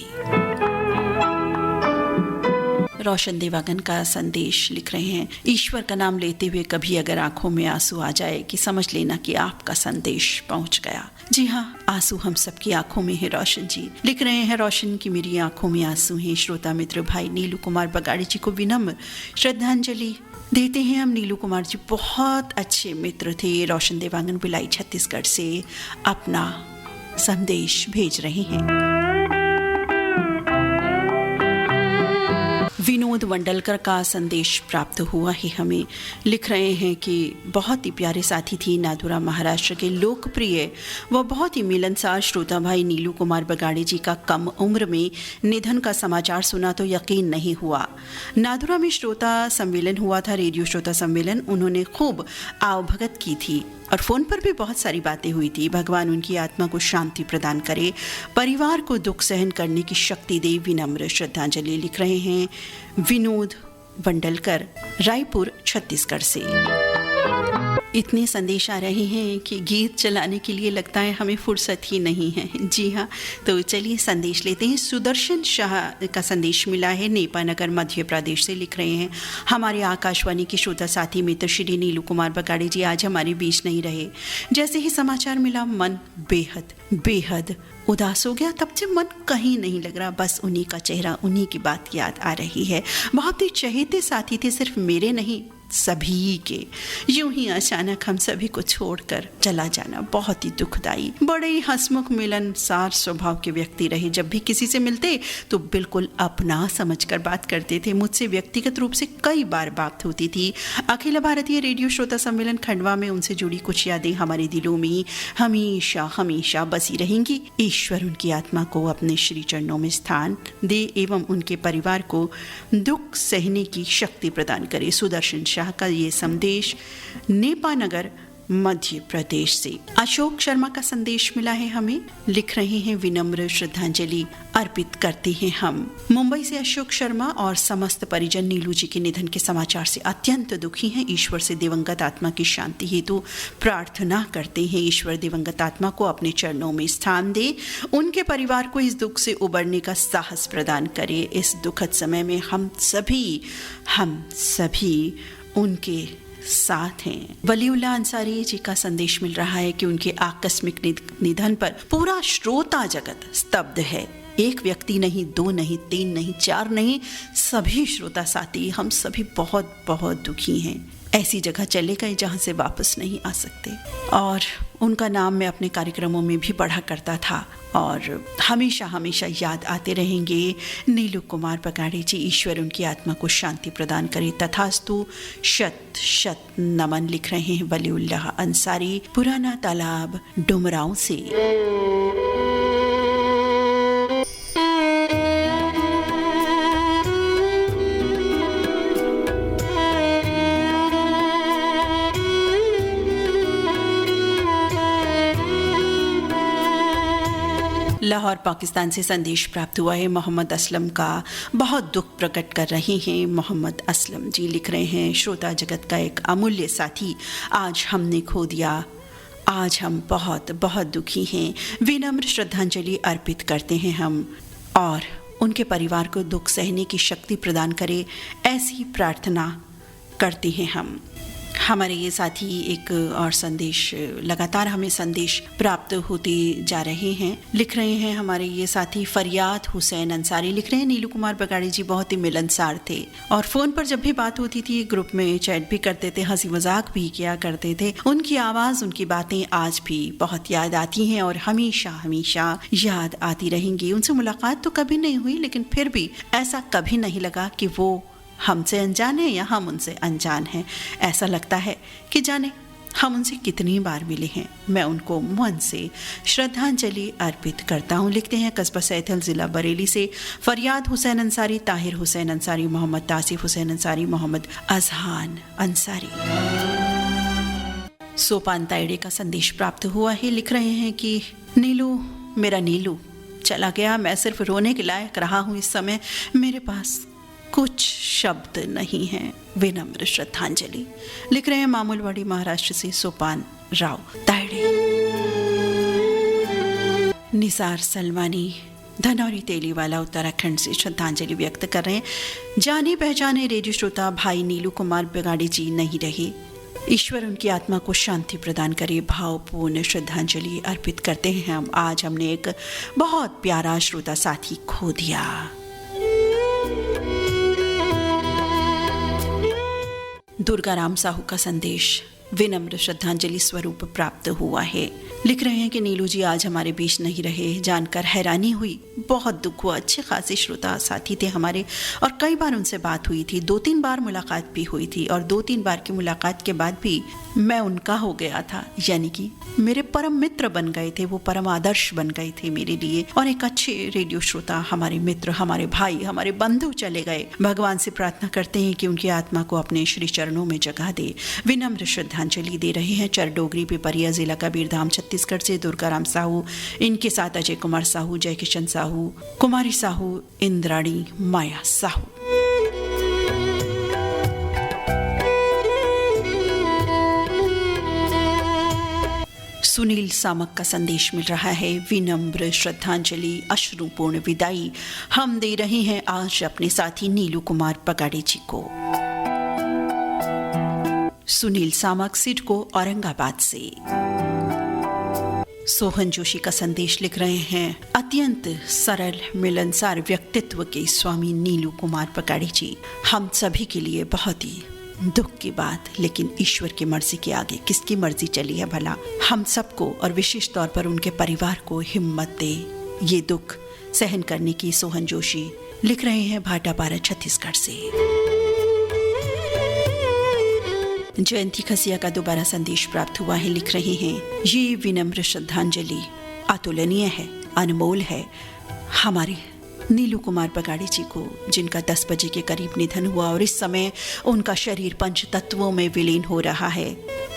रोशन देवागन का संदेश लिख रहे हैं, ईश्वर का नाम लेते हुए कभी अगर आंखों में आंसू आ जाए कि समझ लेना कि आपका संदेश पहुंच गया। जी हाँ, आंसू हम सबकी आंखों में है। रोशन जी लिख रहे हैं, रोशन की मेरी आंखों में आंसू हैं। श्रोता मित्र भाई नीलू कुमार बगाड़ी जी को विनम्र श्रद्धांजलि देते हैं हम। नीलू कुमार जी बहुत अच्छे मित्र थे। रोशन देवांगन बिलाई, छत्तीसगढ़ से अपना संदेश भेज रहे हैं। विनोद वंडलकर का संदेश प्राप्त हुआ है हमें। लिख रहे हैं कि बहुत ही प्यारे साथी थी नादुरा महाराष्ट्र के लोकप्रिय व बहुत ही मिलनसार श्रोता भाई नीलू कुमार बगाड़ी जी का कम उम्र में निधन का समाचार सुना तो यकीन नहीं हुआ। नादुरा में श्रोता सम्मेलन हुआ था, रेडियो श्रोता सम्मेलन। उन्होंने खूब आवभगत की थी और फोन पर भी बहुत सारी बातें हुई थी। भगवान उनकी आत्मा को शांति प्रदान करे, परिवार को दुख सहन करने की शक्ति दे। विनम्र श्रद्धांजलि। लिख रहे हैं विनोद वंडलकर, रायपुर, छत्तीसगढ़ से। इतने संदेश आ रहे हैं कि गीत चलाने के लिए लगता है हमें फुर्सत ही नहीं है। जी हाँ, तो चलिए संदेश लेते हैं। सुदर्शन शाह का संदेश मिला है, नेपानगर, मध्य प्रदेश से। लिख रहे हैं, हमारे आकाशवाणी के श्रोता साथी मित्र श्री नीलू कुमार बगाड़ी जी आज हमारे बीच नहीं रहे। जैसे ही समाचार मिला मन बेहद उदास हो गया। तब से मन कहीं नहीं लग रहा, बस उन्हीं का चेहरा, उन्हीं की बात याद आ रही है। बहुत ही चहेते साथी थे, सिर्फ मेरे नहीं सभी के। यूं ही अचानक हम सभी को छोड़कर चला जाना बहुत ही दुखदाई। बड़े ही हंसमुख, मिलनसार स्वभाव के व्यक्ति रहे। जब भी किसी से मिलते तो बिल्कुल अपना समझकर बात करते थे। मुझसे व्यक्तिगत रूप से कई बार बात होती थी। अखिल भारतीय रेडियो श्रोता सम्मेलन खंडवा में उनसे जुड़ी कुछ यादें हमारे दिलों में हमेशा हमेशा बसी रहेंगी। ईश्वर उनकी आत्मा को अपने श्री चरणों में स्थान दे एवं उनके परिवार को दुख सहने की शक्ति प्रदान करे। सुदर्शन शाह का ये संदेश नेपानगर, मध्य प्रदेश से। अशोक शर्मा का संदेश मिला है हमें, लिख रहे हैं विनम्र श्रद्धांजलि अर्पित करते हैं हम। मुंबई से अशोक शर्मा और समस्त परिजन नीलू जी के निधन के समाचार से अत्यंत दुखी हैं। ईश्वर से दिवंगत आत्मा की शांति हेतु प्रार्थना करते हैं। ईश्वर दिवंगत आत्मा को अपने चरणों में स्थान दे, उनके परिवार को इस दुख से उबरने का साहस प्रदान करे। इस दुखद समय में हम सभी उनके साथ हैं। वलीउल्लाह अंसारी जी का संदेश मिल रहा है कि उनके आकस्मिक निधन पर पूरा श्रोता जगत स्तब्ध है। एक व्यक्ति नहीं, दो नहीं, तीन नहीं, चार नहीं, सभी श्रोता साथी हम सभी बहुत बहुत दुखी हैं। ऐसी जगह चले गए जहां से वापस नहीं आ सकते। और उनका नाम मैं अपने कार्यक्रमों में भी पढ़ा करता था और हमेशा हमेशा याद आते रहेंगे। नीलू कुमार बगाड़ी जी, ईश्वर उनकी आत्मा को शांति प्रदान करे। तथास्तु। शत शत नमन, लिख रहे हैं वलीउल्लाह अंसारी, पुराना तालाब, डुमरांव से। लाहौर पाकिस्तान से संदेश प्राप्त हुआ है। मोहम्मद असलम का बहुत दुख प्रकट कर रहे हैं। मोहम्मद असलम जी लिख रहे हैं, श्रोता जगत का एक अमूल्य साथी आज हमने खो दिया। आज हम बहुत बहुत दुखी हैं। विनम्र श्रद्धांजलि अर्पित करते हैं हम, और उनके परिवार को दुख सहने की शक्ति प्रदान करे, ऐसी प्रार्थना करते हैं हम। हमारे ये साथी एक और संदेश, लगातार हमें संदेश प्राप्त होते जा रहे हैं। लिख रहे हैं हमारे ये साथी फरियाद हुसैन अंसारी, लिख रहे हैं नीलू कुमार बगाड़ी जी बहुत ही मिलनसार थे और फोन पर जब भी बात होती थी ग्रुप में चैट भी करते थे, हंसी मजाक भी किया करते थे। उनकी आवाज, उनकी बातें आज भी बहुत याद आती हैं और हमेशा हमेशा याद आती रहेंगी। उनसे मुलाकात तो कभी नहीं हुई, लेकिन फिर भी ऐसा कभी नहीं लगा कि वो हमसे अनजान है या हम उनसे अनजान हैं। ऐसा लगता है कि जाने हम उनसे कितनी बार मिले हैं। मैं उनको मन से श्रद्धांजलि अर्पित करता हूँ। लिखते हैं कस्बा सैथल, जिला बरेली से फरियाद हुसैन अंसारी, ताहिर हुसैन अंसारी, मोहम्मद तासिफ हुसैन अंसारी, मोहम्मद अजहान अंसारी। सोपान ताइडे का संदेश प्राप्त हुआ है। लिख रहे हैं कि नीलू, मेरा नीलू चला गया। मैं सिर्फ रोने के लायक रहा हूँ। इस समय मेरे पास कुछ शब्द नहीं हैं। विनम्र श्रद्धांजलि, लिख रहे हैं मामूलवाड़ी महाराष्ट्र से सोपान राव ताइडे। निसार सलमानी धनौरी तेलीवाला उत्तराखंड से श्रद्धांजलि व्यक्त कर रहे हैं। जाने पहचाने रेडियो श्रोता भाई नीलू कुमार बगाड़ी जी नहीं रहे, ईश्वर उनकी आत्मा को शांति प्रदान करे। भावपूर्ण श्रद्धांजलि अर्पित करते हैं हम। आज हमने एक बहुत प्यारा श्रोता साथी खो दिया। दुर्गाराम साहू का संदेश विनम्र श्रद्धांजलि स्वरूप प्राप्त हुआ है। लिख रहे हैं कि नीलू जी आज हमारे बीच नहीं रहे, जानकर हैरानी हुई, बहुत दुख हुआ। अच्छे खासे श्रोता साथी थे हमारे और कई बार उनसे बात हुई थी, 2-3 बार मुलाकात भी हुई थी और 2-3 बार की मुलाकात के बाद भी मैं उनका हो गया था, यानी कि मेरे परम मित्र बन गए थे। वो परम आदर्श बन गए थे मेरे लिए और एक अच्छे रेडियो श्रोता, हमारे मित्र, हमारे भाई, हमारे बंधु चले गए। भगवान से प्रार्थना करते हैं कि उनकी आत्मा को अपने श्री चरणों में जगह दे। विनम्र श्रद्धांजलि दे रहे हैं चरडोगरी पिपरिया, जिला कबीरधाम, छत्तीसगढ़ से दुर्गाराम साहू। इनके साथ अजय कुमार साहू, जय किशन साहू, कुमारी साहू, इंद्राणी, माया साहू। सुनील सामक का संदेश मिल रहा है। विनम्र श्रद्धांजलि, अश्रुपूर्ण विदाई हम दे रहे हैं आज अपने साथी नीलू कुमार बगाड़ी जी को। सुनील सामक, सिडको, औरंगाबाद से। सोहन जोशी का संदेश लिख रहे हैं, अत्यंत सरल मिलनसार व्यक्तित्व के स्वामी नीलू कुमार बगाड़ी जी हम सभी के लिए बहुत ही दुख की बात, लेकिन ईश्वर की मर्जी के आगे किसकी मर्जी चली है भला। हम सबको और विशेष तौर पर उनके परिवार को हिम्मत दे ये दुख सहन करने की। सोहन जोशी लिख रहे हैं भाटापारा, छत्तीसगढ़ से। जयंती खसिया का दोबारा संदेश प्राप्त हुआ है। लिख रहे हैं, ये विनम्र श्रद्धांजलि अतुलनीय है, अनमोल है। हमारे नीलू कुमार बगाड़ी जी को, जिनका 10 बजे के करीब निधन हुआ और इस समय उनका शरीर पंच तत्वों में विलीन हो रहा है।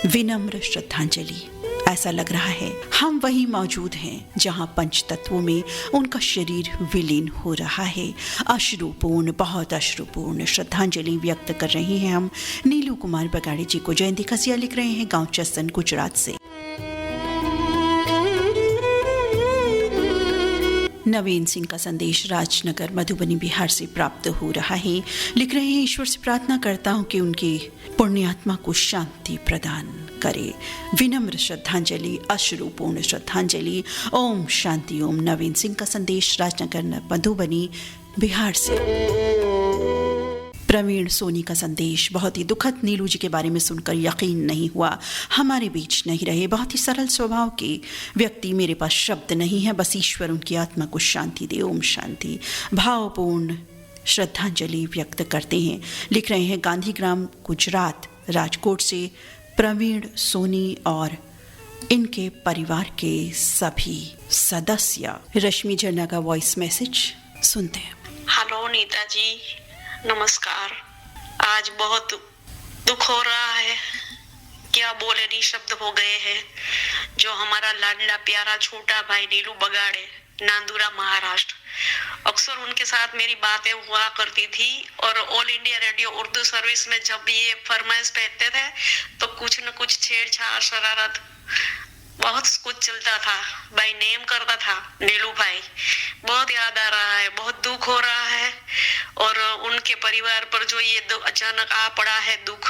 विनम्र श्रद्धांजलि। ऐसा लग रहा है हम वहीं मौजूद हैं जहां पंच तत्वों में उनका शरीर विलीन हो रहा है। अश्रुपूर्ण, बहुत अश्रुपूर्ण श्रद्धांजलि व्यक्त कर रहे हैं हम नीलू कुमार बगाड़ी जी को। जयंती खसिया लिख रहे हैं गांव चस्सन, गुजरात से। नवीन सिंह का संदेश राजनगर, मधुबनी, बिहार से प्राप्त हो रहा है। लिख रहे हैं, ईश्वर से प्रार्थना करता हूं कि उनकी पुण्यात्मा को शांति प्रदान करे। विनम्र श्रद्धांजलि, अश्रुपूर्ण श्रद्धांजलि। ओम शांति ओम। नवीन सिंह का संदेश राजनगर, मधुबनी, बिहार से। प्रवीण सोनी का संदेश, बहुत ही दुखद, नीलू जी के बारे में सुनकर यकीन नहीं हुआ, हमारे बीच नहीं रहे। बहुत ही सरल स्वभाव के व्यक्ति, मेरे पास शब्द नहीं है, बस ईश्वर उनकी आत्मा को शांति दे। ओम शांति। भावपूर्ण श्रद्धांजलि व्यक्त करते हैं। लिख रहे हैं गांधीग्राम, गुजरात, राजकोट से प्रवीण सोनी और इनके परिवार के सभी सदस्य। रश्मि जर्ना का वॉइस मैसेज सुनते हैं। हेलो नीता जी, नमस्कार। आज बहुत दुख हो रहा है, क्या बोले, नहीं शब्द हो गए हैं। जो हमारा लाडला प्यारा छोटा भाई नीलू बगाड़े, नांदुरा, महाराष्ट्र, अक्सर उनके साथ मेरी बातें हुआ करती थी और all India radio Urdu service में जब ये फरमाइश पहनते थे तो कुछ न कुछ छेड़छाड़, शरारत, बहुत कुछ चलता था। भाई नेम करता था नीलू भाई। बहुत याद आ रहा है, बहुत दुख हो रहा है और उनके परिवार पर जो ये अचानक आ पड़ा है दुख,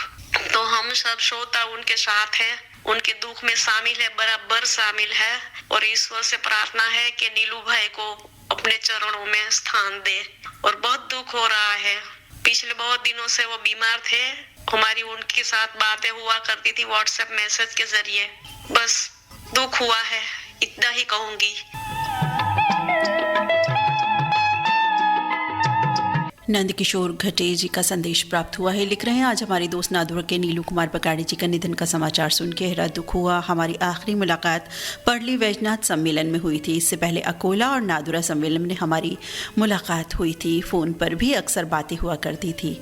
तो हम सब श्रोता उनके साथ हैं, उनके दुख में शामिल है, बराबर शामिल है और ईश्वर से प्रार्थना है कि नीलू भाई को अपने चरणों में स्थान दे। और बहुत दुख हो रहा है, पिछले बहुत दिनों से वो बीमार थे, हमारी उनके साथ बातें हुआ करती थी व्हाट्सएप मैसेज के जरिए। बस दुख हुआ है, इतना ही कहूंगी। नंद किशोर घटे जी का संदेश प्राप्त हुआ है। लिख रहे हैं, आज हमारे दोस्त नादुरा के नीलू कुमार बगाड़ी जी का निधन का समाचार सुन के गहरा दुख हुआ। हमारी आखिरी मुलाकात पर्ली वैजनाथ सम्मेलन में हुई थी। इससे पहले अकोला और नादुरा सम्मेलन में हमारी मुलाकात हुई थी। फोन पर भी अक्सर बातें हुआ करती थी।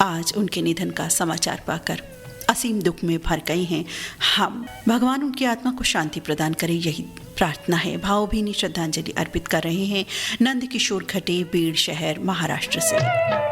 आज उनके निधन का समाचार पाकर असीम दुख में भर गए हैं हम। भगवान उनकी आत्मा को शांति प्रदान करे, यही प्रार्थना है। भावभीनी श्रद्धांजलि अर्पित कर रहे हैं नंद किशोर घटे, बीड़ शहर, महाराष्ट्र से।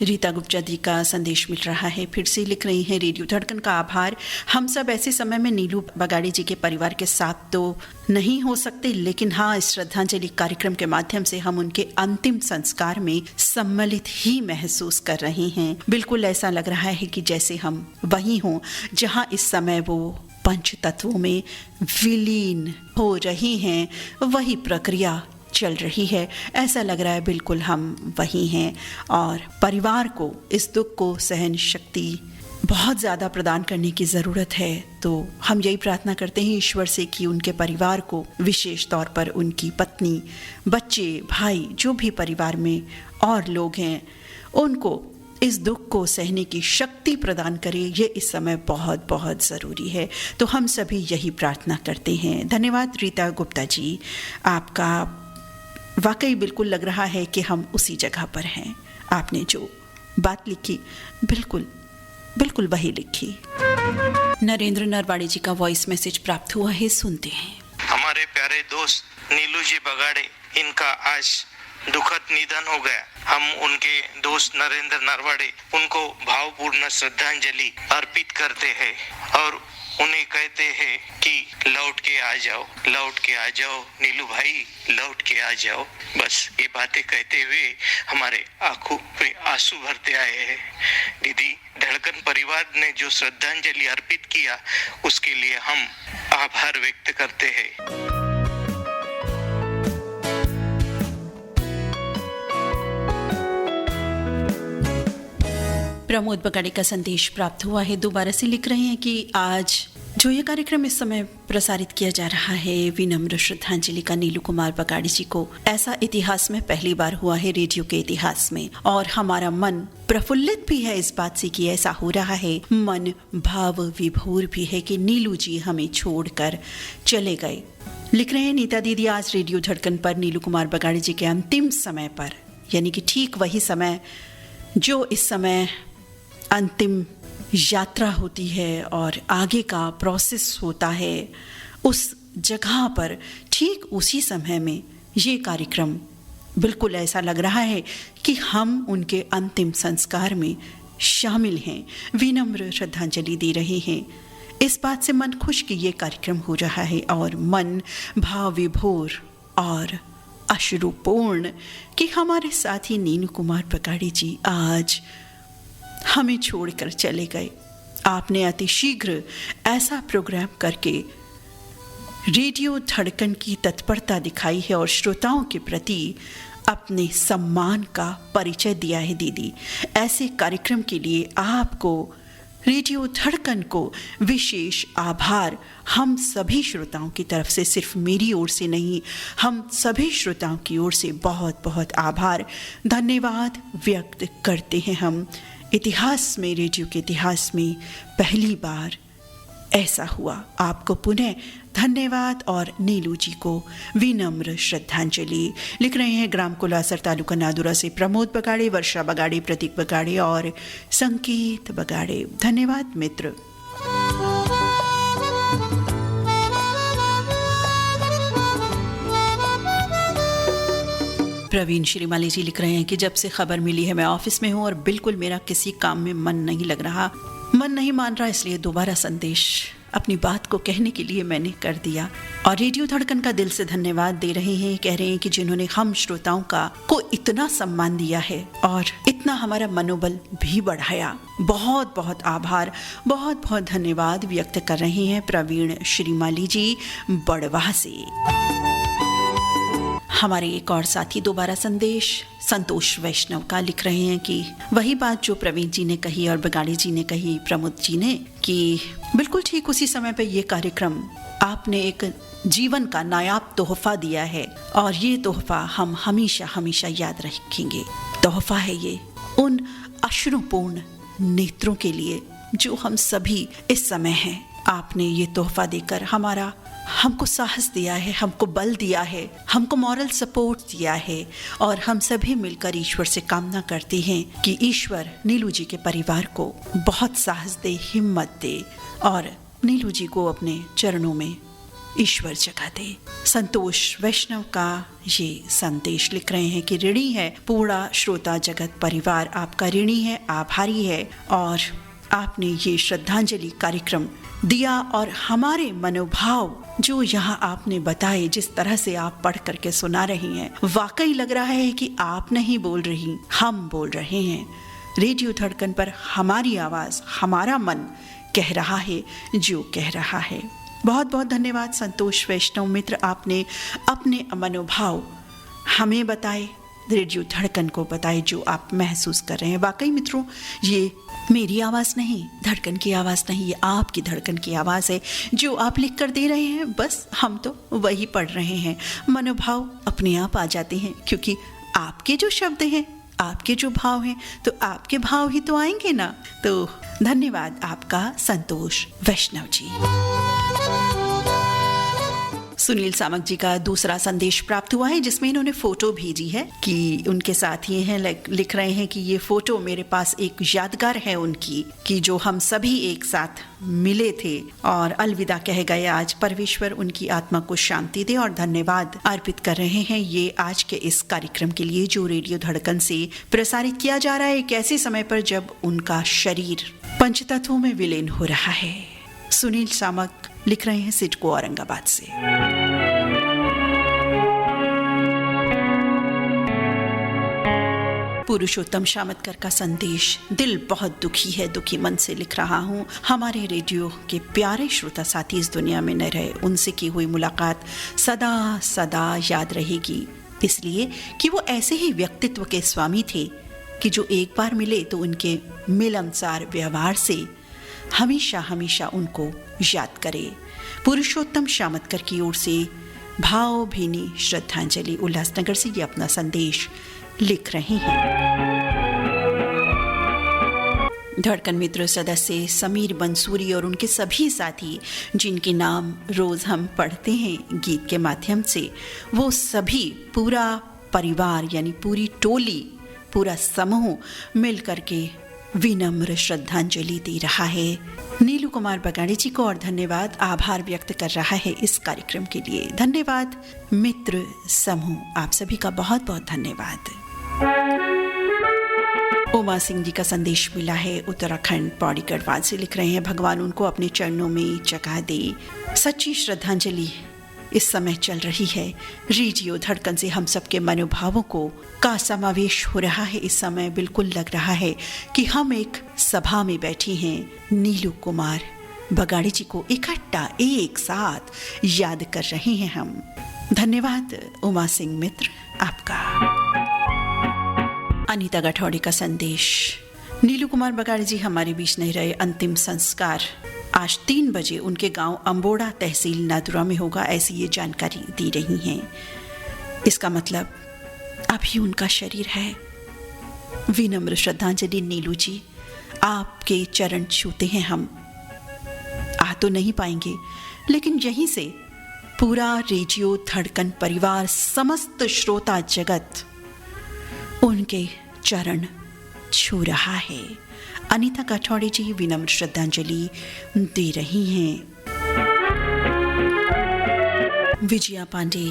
रीता गुप्ता जी का संदेश मिल रहा है, फिर से लिख रही हैं, रेडियो धड़कन का आभार। हम सब ऐसे समय में नीलू बगाड़ी जी के परिवार के साथ तो नहीं हो सकते, लेकिन हाँ, इस श्रद्धांजलि कार्यक्रम के माध्यम से हम उनके अंतिम संस्कार में सम्मिलित ही महसूस कर रहे हैं। बिल्कुल ऐसा लग रहा है कि जैसे हम वहीं हों जहाँ इस समय वो पंच तत्वों में विलीन हो रही हैं, वही प्रक्रिया चल रही है। ऐसा लग रहा है बिल्कुल हम वही हैं और परिवार को इस दुख को सहन शक्ति बहुत ज़्यादा प्रदान करने की ज़रूरत है। तो हम यही प्रार्थना करते हैं ईश्वर से कि उनके परिवार को, विशेष तौर पर उनकी पत्नी, बच्चे, भाई, जो भी परिवार में और लोग हैं, उनको इस दुख को सहने की शक्ति प्रदान करे। ये इस समय बहुत बहुत ज़रूरी है। तो हम सभी यही प्रार्थना करते हैं। धन्यवाद रीता गुप्ता जी, आपका वाकई बिल्कुल लग रहा है कि हम उसी जगह पर हैं। आपने जो बात लिखी बिल्कुल बिल्कुल वही लिखी। नरेंद्र नरवाड़ी जी का वॉइस मैसेज प्राप्त हुआ है, सुनते हैं। हमारे प्यारे दोस्त नीलू जी बगाड़े, इनका आज दुखद निधन हो गया। हम उनके दोस्त नरेंद्र नरवाड़े उनको भावपूर्ण श्रद्धांजलि अर्पित करते हैं और उन्हें कहते हैं कि लौट के आ जाओ, लौट के आ जाओ नीलू भाई, लौट के आ जाओ। बस ये बातें कहते हुए हमारे आंखों में आंसू भरते आए हैं। दीदी धड़कन परिवार ने जो श्रद्धांजलि अर्पित किया, उसके लिए हम आभार व्यक्त करते हैं। प्रमोद बगाड़ी का संदेश प्राप्त हुआ है। दोबारा से लिख रहे हैं कि आज जो ये कार्यक्रम इस समय प्रसारित किया जा रहा है, विनम्र श्रद्धांजलि का नीलू कुमार बगाड़ी जी को, ऐसा इतिहास में पहली बार हुआ है, रेडियो के इतिहास में। और हमारा मन प्रफुल्लित भी है इस बात से कि ऐसा हो रहा है। मन भाव विभोर भी है कि नीलू जी हमें छोड़कर चले गए। लिख रहे हैं नीता दीदी, आज रेडियो धड़कन पर नीलू कुमार बगाड़ी जी के अंतिम समय पर, यानी कि ठीक वही समय जो इस समय अंतिम यात्रा होती है और आगे का प्रोसेस होता है, उस जगह पर ठीक उसी समय में ये कार्यक्रम बिल्कुल ऐसा लग रहा है कि हम उनके अंतिम संस्कार में शामिल हैं, विनम्र श्रद्धांजलि दे रहे हैं। इस बात से मन खुश कि ये कार्यक्रम हो रहा है और मन भाव विभोर और अश्रुपूर्ण कि हमारे साथी नीलू कुमार बगाड़ी जी आज हमें छोड़कर चले गए। आपने अति शीघ्र ऐसा प्रोग्राम करके रेडियो धड़कन की तत्परता दिखाई है और श्रोताओं के प्रति अपने सम्मान का परिचय दिया है दीदी। ऐसे कार्यक्रम के लिए आपको, रेडियो धड़कन को विशेष आभार हम सभी श्रोताओं की तरफ से, सिर्फ मेरी ओर से नहीं, हम सभी श्रोताओं की ओर से बहुत बहुत आभार, धन्यवाद व्यक्त करते हैं हम। इतिहास में, रेडियो के इतिहास में पहली बार ऐसा हुआ। आपको पुनः धन्यवाद और नीलू जी को विनम्र श्रद्धांजलि। लिख रहे हैं ग्राम कुलासर, तालुका नादुरा से प्रमोद बगाड़े, वर्षा बगाड़े, प्रतीक बगाड़े और संकेत बगाड़े। धन्यवाद मित्र। प्रवीण श्रीमाली जी लिख रहे हैं कि जब से खबर मिली है मैं ऑफिस में हूँ और बिल्कुल मेरा किसी काम में मन नहीं लग रहा, मन नहीं मान रहा, इसलिए दोबारा संदेश अपनी बात को कहने के लिए मैंने कर दिया। और रेडियो धड़कन का दिल से धन्यवाद दे रहे हैं, कह रहे हैं कि जिन्होंने हम श्रोताओं को इतना सम्मान दिया है और इतना हमारा मनोबल भी बढ़ाया, बहुत बहुत आभार, बहुत बहुत धन्यवाद व्यक्त कर रहे हैं प्रवीण श्रीमाली जी बड़वाह से। हमारे एक और साथी दोबारा संदेश संतोष वैष्णव का लिख रहे हैं कि वही बात जो प्रवीण जी ने कही और बगाड़ी जी ने कही, प्रमोद जी ने, कि बिल्कुल ठीक उसी समय पे ये कार्यक्रम आपने एक जीवन का नायाब तोहफा दिया है और ये तोहफा हम हमेशा हमेशा याद रखेंगे। तोहफा है ये उन अश्रुपूर्ण नेत्रों के लिए जो हम सभी इस समय हैं। आपने ये तोहफा देकर हमको साहस दिया है, हमको बल दिया है, हमको मॉरल सपोर्ट दिया है और हम सभी मिलकर ईश्वर से कामना करते हैं कि ईश्वर नीलू जी के परिवार को बहुत साहस दे, हिम्मत दे और नीलू जी को अपने चरणों में ईश्वर जगा दे। संतोष वैष्णव का ये संदेश लिख रहे हैं कि ऋणी है पूरा श्रोता जगत परिवार, आपका ऋणी है, आभारी है और आपने ये श्रद्धांजलि कार्यक्रम दिया और हमारे मनोभाव जो यहाँ आपने बताए, जिस तरह से आप पढ़ करके सुना रही हैं, वाकई लग रहा है कि आप नहीं बोल रही, हम बोल रहे हैं। रेडियो धड़कन पर हमारी आवाज़, हमारा मन कह रहा है जो कह रहा है। बहुत बहुत धन्यवाद संतोष वैष्णव मित्र, आपने अपने मनोभाव हमें बताए, रेडियो धड़कन को बताए जो आप महसूस कर रहे हैं। वाकई मित्रों, ये मेरी आवाज़ नहीं, धड़कन की आवाज़ नहीं, ये आपकी धड़कन की आवाज़ है जो आप लिख कर दे रहे हैं। बस हम तो वही पढ़ रहे हैं, मनोभाव अपने आप आ जाते हैं क्योंकि आपके जो शब्द हैं, आपके जो भाव हैं, तो आपके भाव ही तो आएंगे ना। तो धन्यवाद आपका संतोष वैष्णव जी। सुनील सामक जी का दूसरा संदेश प्राप्त हुआ है जिसमें इन्होंने फोटो भेजी है कि उनके साथ ये हैं, लिख रहे हैं कि ये फोटो मेरे पास एक यादगार है उनकी, कि जो हम सभी एक साथ मिले थे और अलविदा कह गए आज। परमेश्वर उनकी आत्मा को शांति दे और धन्यवाद अर्पित कर रहे हैं ये आज के इस कार्यक्रम के लिए जो रेडियो धड़कन से प्रसारित किया जा रहा है एक ऐसे समय पर जब उनका शरीर पंचतत्वों में विलीन हो रहा है। सुनील सामक लिख रहे हैं सिडको औरंगाबाद से। पुरुषोत्तम शामतकर का संदेश, दिल बहुत दुखी है, दुखी मन से लिख रहा हूँ। हमारे रेडियो के प्यारे श्रोता साथी इस दुनिया में न रहे, उनसे की हुई मुलाकात सदा सदा याद रहेगी, इसलिए कि वो ऐसे ही व्यक्तित्व के स्वामी थे कि जो एक बार मिले तो उनके मिलनसार व्यवहार से हमेशा हमेशा उनको याद करे। पुरुषोत्तम शामतकर की ओर से भावभीनी श्रद्धांजलि। उल्लासनगर से ये अपना संदेश लिख रहे हैं। धड़कन मित्र सदस्य समीर बंसूरी और उनके सभी साथी जिनके नाम रोज हम पढ़ते हैं गीत के माध्यम से, वो सभी पूरा परिवार यानी पूरी टोली, पूरा समूह मिलकर के विनम्र श्रद्धांजलि दे रहा है नीलू कुमार बगाड़ी जी को और धन्यवाद, आभार व्यक्त कर रहा है इस कार्यक्रम के लिए। धन्यवाद मित्र समूह, आप सभी का बहुत बहुत धन्यवाद। उमा सिंह जी का संदेश मिला है, उत्तराखंड पौड़ी गढ़वाल से लिख रहे हैं, भगवान उनको अपने चरणों में जगह दे। सच्ची श्रद्धांजलि इस समय चल रही है। रेडियो धड़कन से हम सबके मनोभावों का समावेश हो रहा है। इस समय बिल्कुल लग रहा है कि हम एक सभा में बैठी हैं, नीलू कुमार बगाड़ी जी को इकट्ठा एक साथ याद कर रहे हैं हम। धन्यवाद उमा सिंह मित्र आपका। अनीता गठौड़ी का संदेश, नीलू कुमार बगाड़ी जी हमारे बीच नहीं रहे, अंतिम संस्कार आज 3 बजे उनके गांव अंबोड़ा तहसील नादुरा में होगा, ऐसी ये जानकारी दी रही हैं। इसका मतलब अभी उनका शरीर है। विनम्र श्रद्धांजलि नीलू जी, आपके चरण छूते हैं हम। आ तो नहीं पाएंगे, लेकिन यहीं से पूरा रेडियो धड़कन परिवार, समस्त श्रोता जगत उनके चरण छू रहा है। अनीता काठौड़े जी विनम्र श्रद्धांजलि दे रही हैं। विजया पांडे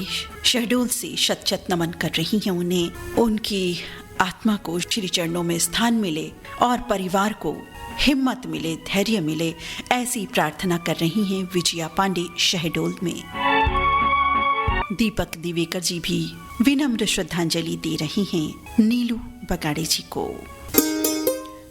शहडोल से शत शत नमन कर रही हैं उन्हें। उनकी आत्मा को श्री चरणों में स्थान मिले और परिवार को हिम्मत मिले, धैर्य मिले, ऐसी प्रार्थना कर रही हैं विजया पांडे शहडोल में। दीपक दिवेकर जी भी विनम्र श्रद्धांजलि दे रही हैं नीलू बगाड़ी जी को।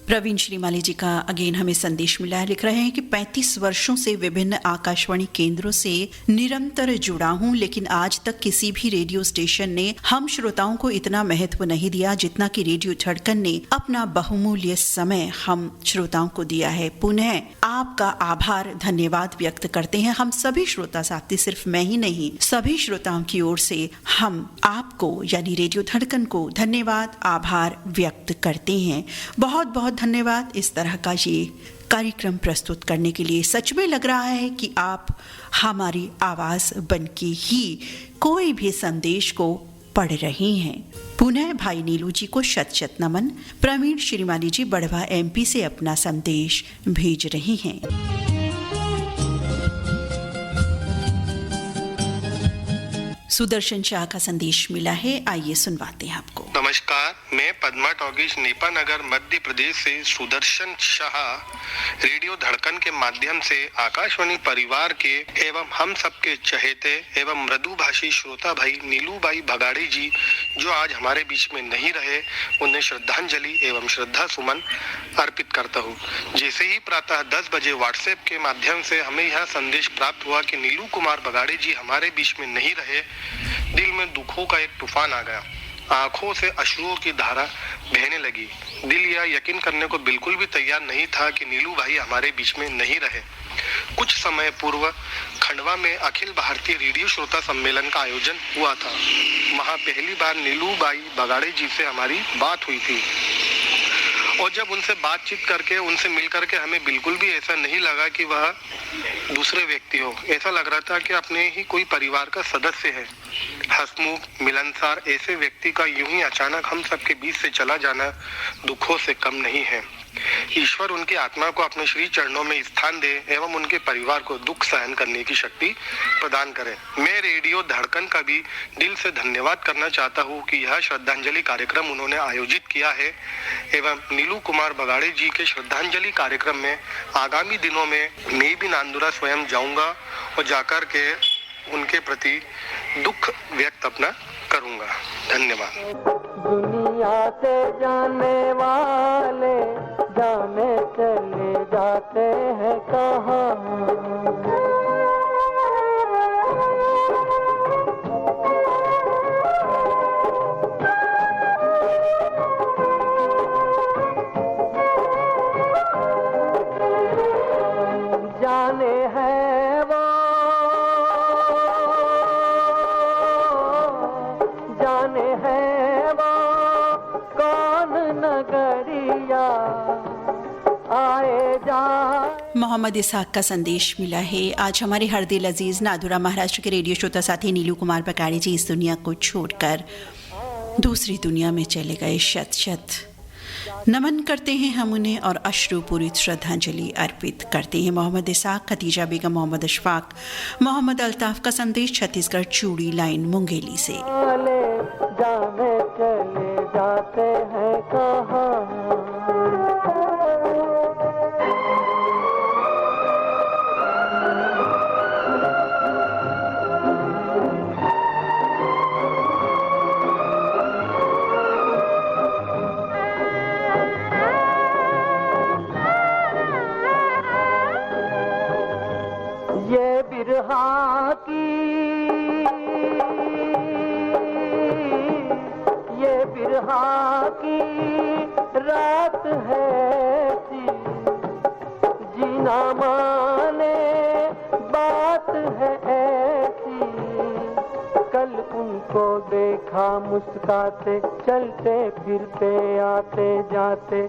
प्रवीण श्रीमाली जी का अगेन हमें संदेश मिला है, लिख रहे हैं कि 35 वर्षों से विभिन्न आकाशवाणी केंद्रों से निरंतर जुड़ा हूं, लेकिन आज तक किसी भी रेडियो स्टेशन ने हम श्रोताओं को इतना महत्व नहीं दिया जितना कि रेडियो धड़कन ने अपना बहुमूल्य समय हम श्रोताओं को दिया है। पुनः आपका आभार धन्यवाद व्यक्त करते हैं हम सभी श्रोता साथी, सिर्फ मैं ही नहीं, सभी श्रोताओं की ओर से हम आपको यानी रेडियो धड़कन को धन्यवाद आभार व्यक्त करते हैं। बहुत बहुत धन्यवाद इस तरह का ये कार्यक्रम प्रस्तुत करने के लिए। सच में लग रहा है कि आप हमारी आवाज बनके ही कोई भी संदेश को पढ़ रहे हैं। पुनः भाई नीलू जी को शत शत नमन। प्रवीण श्रीमाली जी बढ़वा MP से अपना संदेश भेज रही हैं। सुदर्शन शाह का संदेश मिला है, आइए सुनवाते हैं आपको। नमस्कार, मैं पद्मा टॉकीज नेपा नगर मध्य प्रदेश से सुदर्शन शाह रेडियो धड़कन के माध्यम से आकाशवाणी परिवार के एवं हम सबके चहेते एवं मृदुभाषी श्रोता भाई नीलू भाई बगाड़ी जी जो आज हमारे बीच में नहीं रहे, उन्हें श्रद्धांजलि एवं श्रद्धा सुमन अर्पित करता हूँ। जैसे ही प्रातः 10 बजे व्हाट्सएप के माध्यम से हमें यह संदेश प्राप्त हुआ कि नीलू कुमार बगाड़ी जी हमारे बीच में नहीं रहे, दिल में दुखों का एक तूफान आ गया। आंखों से अश्रुओं की धारा बहने लगी। दिल यह यकीन करने को बिल्कुल भी तैयार नहीं था कि नीलू भाई हमारे बीच में नहीं रहे। कुछ समय पूर्व खंडवा में अखिल भारतीय रेडियो श्रोता सम्मेलन का आयोजन हुआ था। वहां पहली बार नीलू भाई बगाड़ी जी से हमारी बात हुई थी और जब उनसे बातचीत करके, उनसे मिल करके हमें बिल्कुल भी ऐसा नहीं लगा कि वह दूसरे व्यक्ति हो। ऐसा लग रहा था कि अपने ही कोई परिवार का सदस्य है। हंसमुख, मिलनसार ऐसे व्यक्ति का यूं ही अचानक हम सबके बीच से चला जाना दुखों से कम नहीं है। ईश्वर उनकी आत्मा को अपने श्री चरणों में स्थान दे एवं उनके परिवार को दुख सहन करने की शक्ति प्रदान करे। मैं रेडियो धड़कन का भी दिल से धन्यवाद करना चाहता हूँ कि यह श्रद्धांजलि कार्यक्रम उन्होंने आयोजित किया है एवं नीलू कुमार बगाड़ी जी के श्रद्धांजलि कार्यक्रम में आगामी दिनों में मैं भी नांदुरा स्वयं जाऊंगा और जाकर के उनके प्रति दुख व्यक्त अपना करूंगा। धन्यवाद। दुनिया से जाने वाले जाने चले जाते हैं कहाँ। जाने हैं वो, जाने हैं वो कौन नगरिया, मोहम्मद इसाक का संदेश मिला है। आज हमारे हर दिल अजीज नादुरा महाराष्ट्र के रेडियो श्रोता साथी नीलू कुमार बगाड़ी जी इस दुनिया को छोड़कर दूसरी दुनिया में चले गए। शत शत नमन करते हैं हम उन्हें और अश्रुपूरित श्रद्धांजलि अर्पित करते हैं। मोहम्मद इसाक, खतीजा बेगम, मोहम्मद अशफाक, मोहम्मद अल्ताफ का संदेश छत्तीसगढ़ चूड़ी लाइन मुंगेली से। जाने चले जाते हैं कहाँ, ये बिरहा की रात है सी, जीना माने बात है ऐसी। कल उनको देखा मुस्काते, चलते फिरते आते जाते,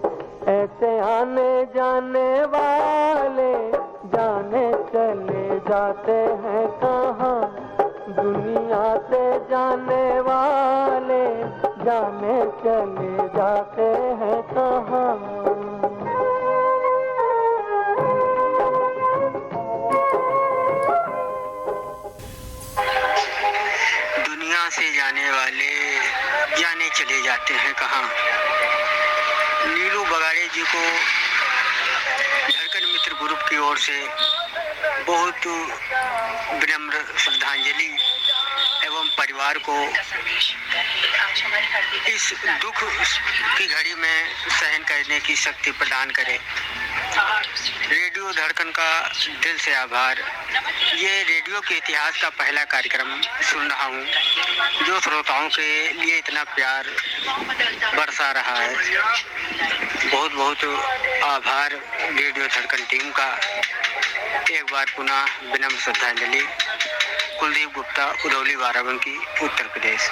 ऐसे आने जाने वाले जाने चले जाते हैं कहाँ। दुनिया से जाने वाले जाने चले जाते हैं कहाँ। दुनिया से जाने वाले जाने चले जाते हैं कहाँ। नीलू बगाड़े जी को धड़कन मित्र ग्रुप की ओर से बहुत विनम्र श्रद्धांजलि एवं परिवार को इस दुख की घड़ी में सहन करने की शक्ति प्रदान करे। रेडियो धड़कन का दिल से आभार। ये रेडियो के इतिहास का पहला कार्यक्रम सुन रहा हूँ जो श्रोताओं के लिए इतना प्यार बरसा रहा है। बहुत बहुत आभार रेडियो धड़कन टीम का। एक बार पुनः विनम्र श्रद्धांजलि। कुलदीप गुप्ता, उदौली, बाराबंकी, उत्तर प्रदेश।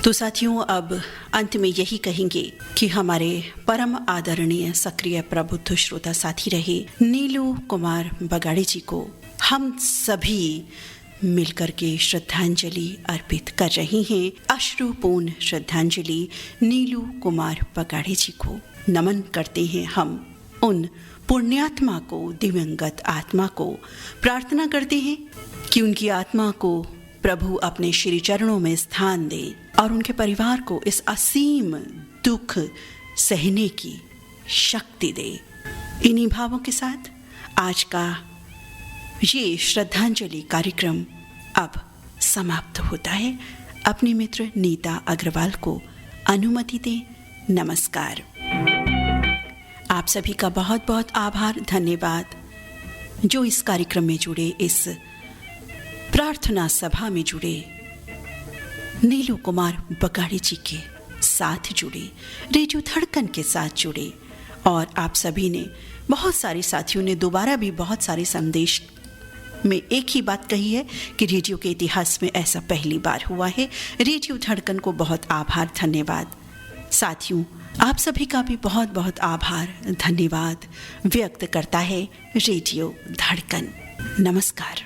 तो साथियों, अब अंत में यही कहेंगे कि हमारे परम आदरणीय सक्रिय प्रबुद्ध श्रोता साथी रहे नीलू कुमार बगाड़ी जी को हम सभी मिलकर के श्रद्धांजलि अर्पित कर रही हैं। अश्रुपूर्ण श्रद्धांजलि नीलू कुमार बगाड़ी जी को नमन करते हैं हम उन पुण्यात्मा को, दिवंगत आत्मा को। प्रार्थना करते हैं कि उनकी आत्मा को प्रभु अपने श्री चरणों में स्थान दे और उनके परिवार को इस असीम दुख सहने की शक्ति दे। इन्हीं भावों के साथ आज का ये श्रद्धांजलि कार्यक्रम अब समाप्त होता है। अपने मित्र नीता अग्रवाल को अनुमति दें। नमस्कार। आप सभी का बहुत बहुत आभार, धन्यवाद जो इस कार्यक्रम में जुड़े, इस प्रार्थना सभा में जुड़े, नीलू कुमार बगाड़ी जी के साथ जुड़े, रेडियो धड़कन के साथ जुड़े। और आप सभी ने, बहुत सारे साथियों ने दोबारा भी बहुत सारे संदेश में एक ही बात कही है कि रेडियो के इतिहास में ऐसा पहली बार हुआ है। रेडियो धड़कन को बहुत आभार, धन्यवाद। साथियों, आप सभी का भी बहुत बहुत आभार, धन्यवाद व्यक्त करता है रेडियो धड़कन। नमस्कार।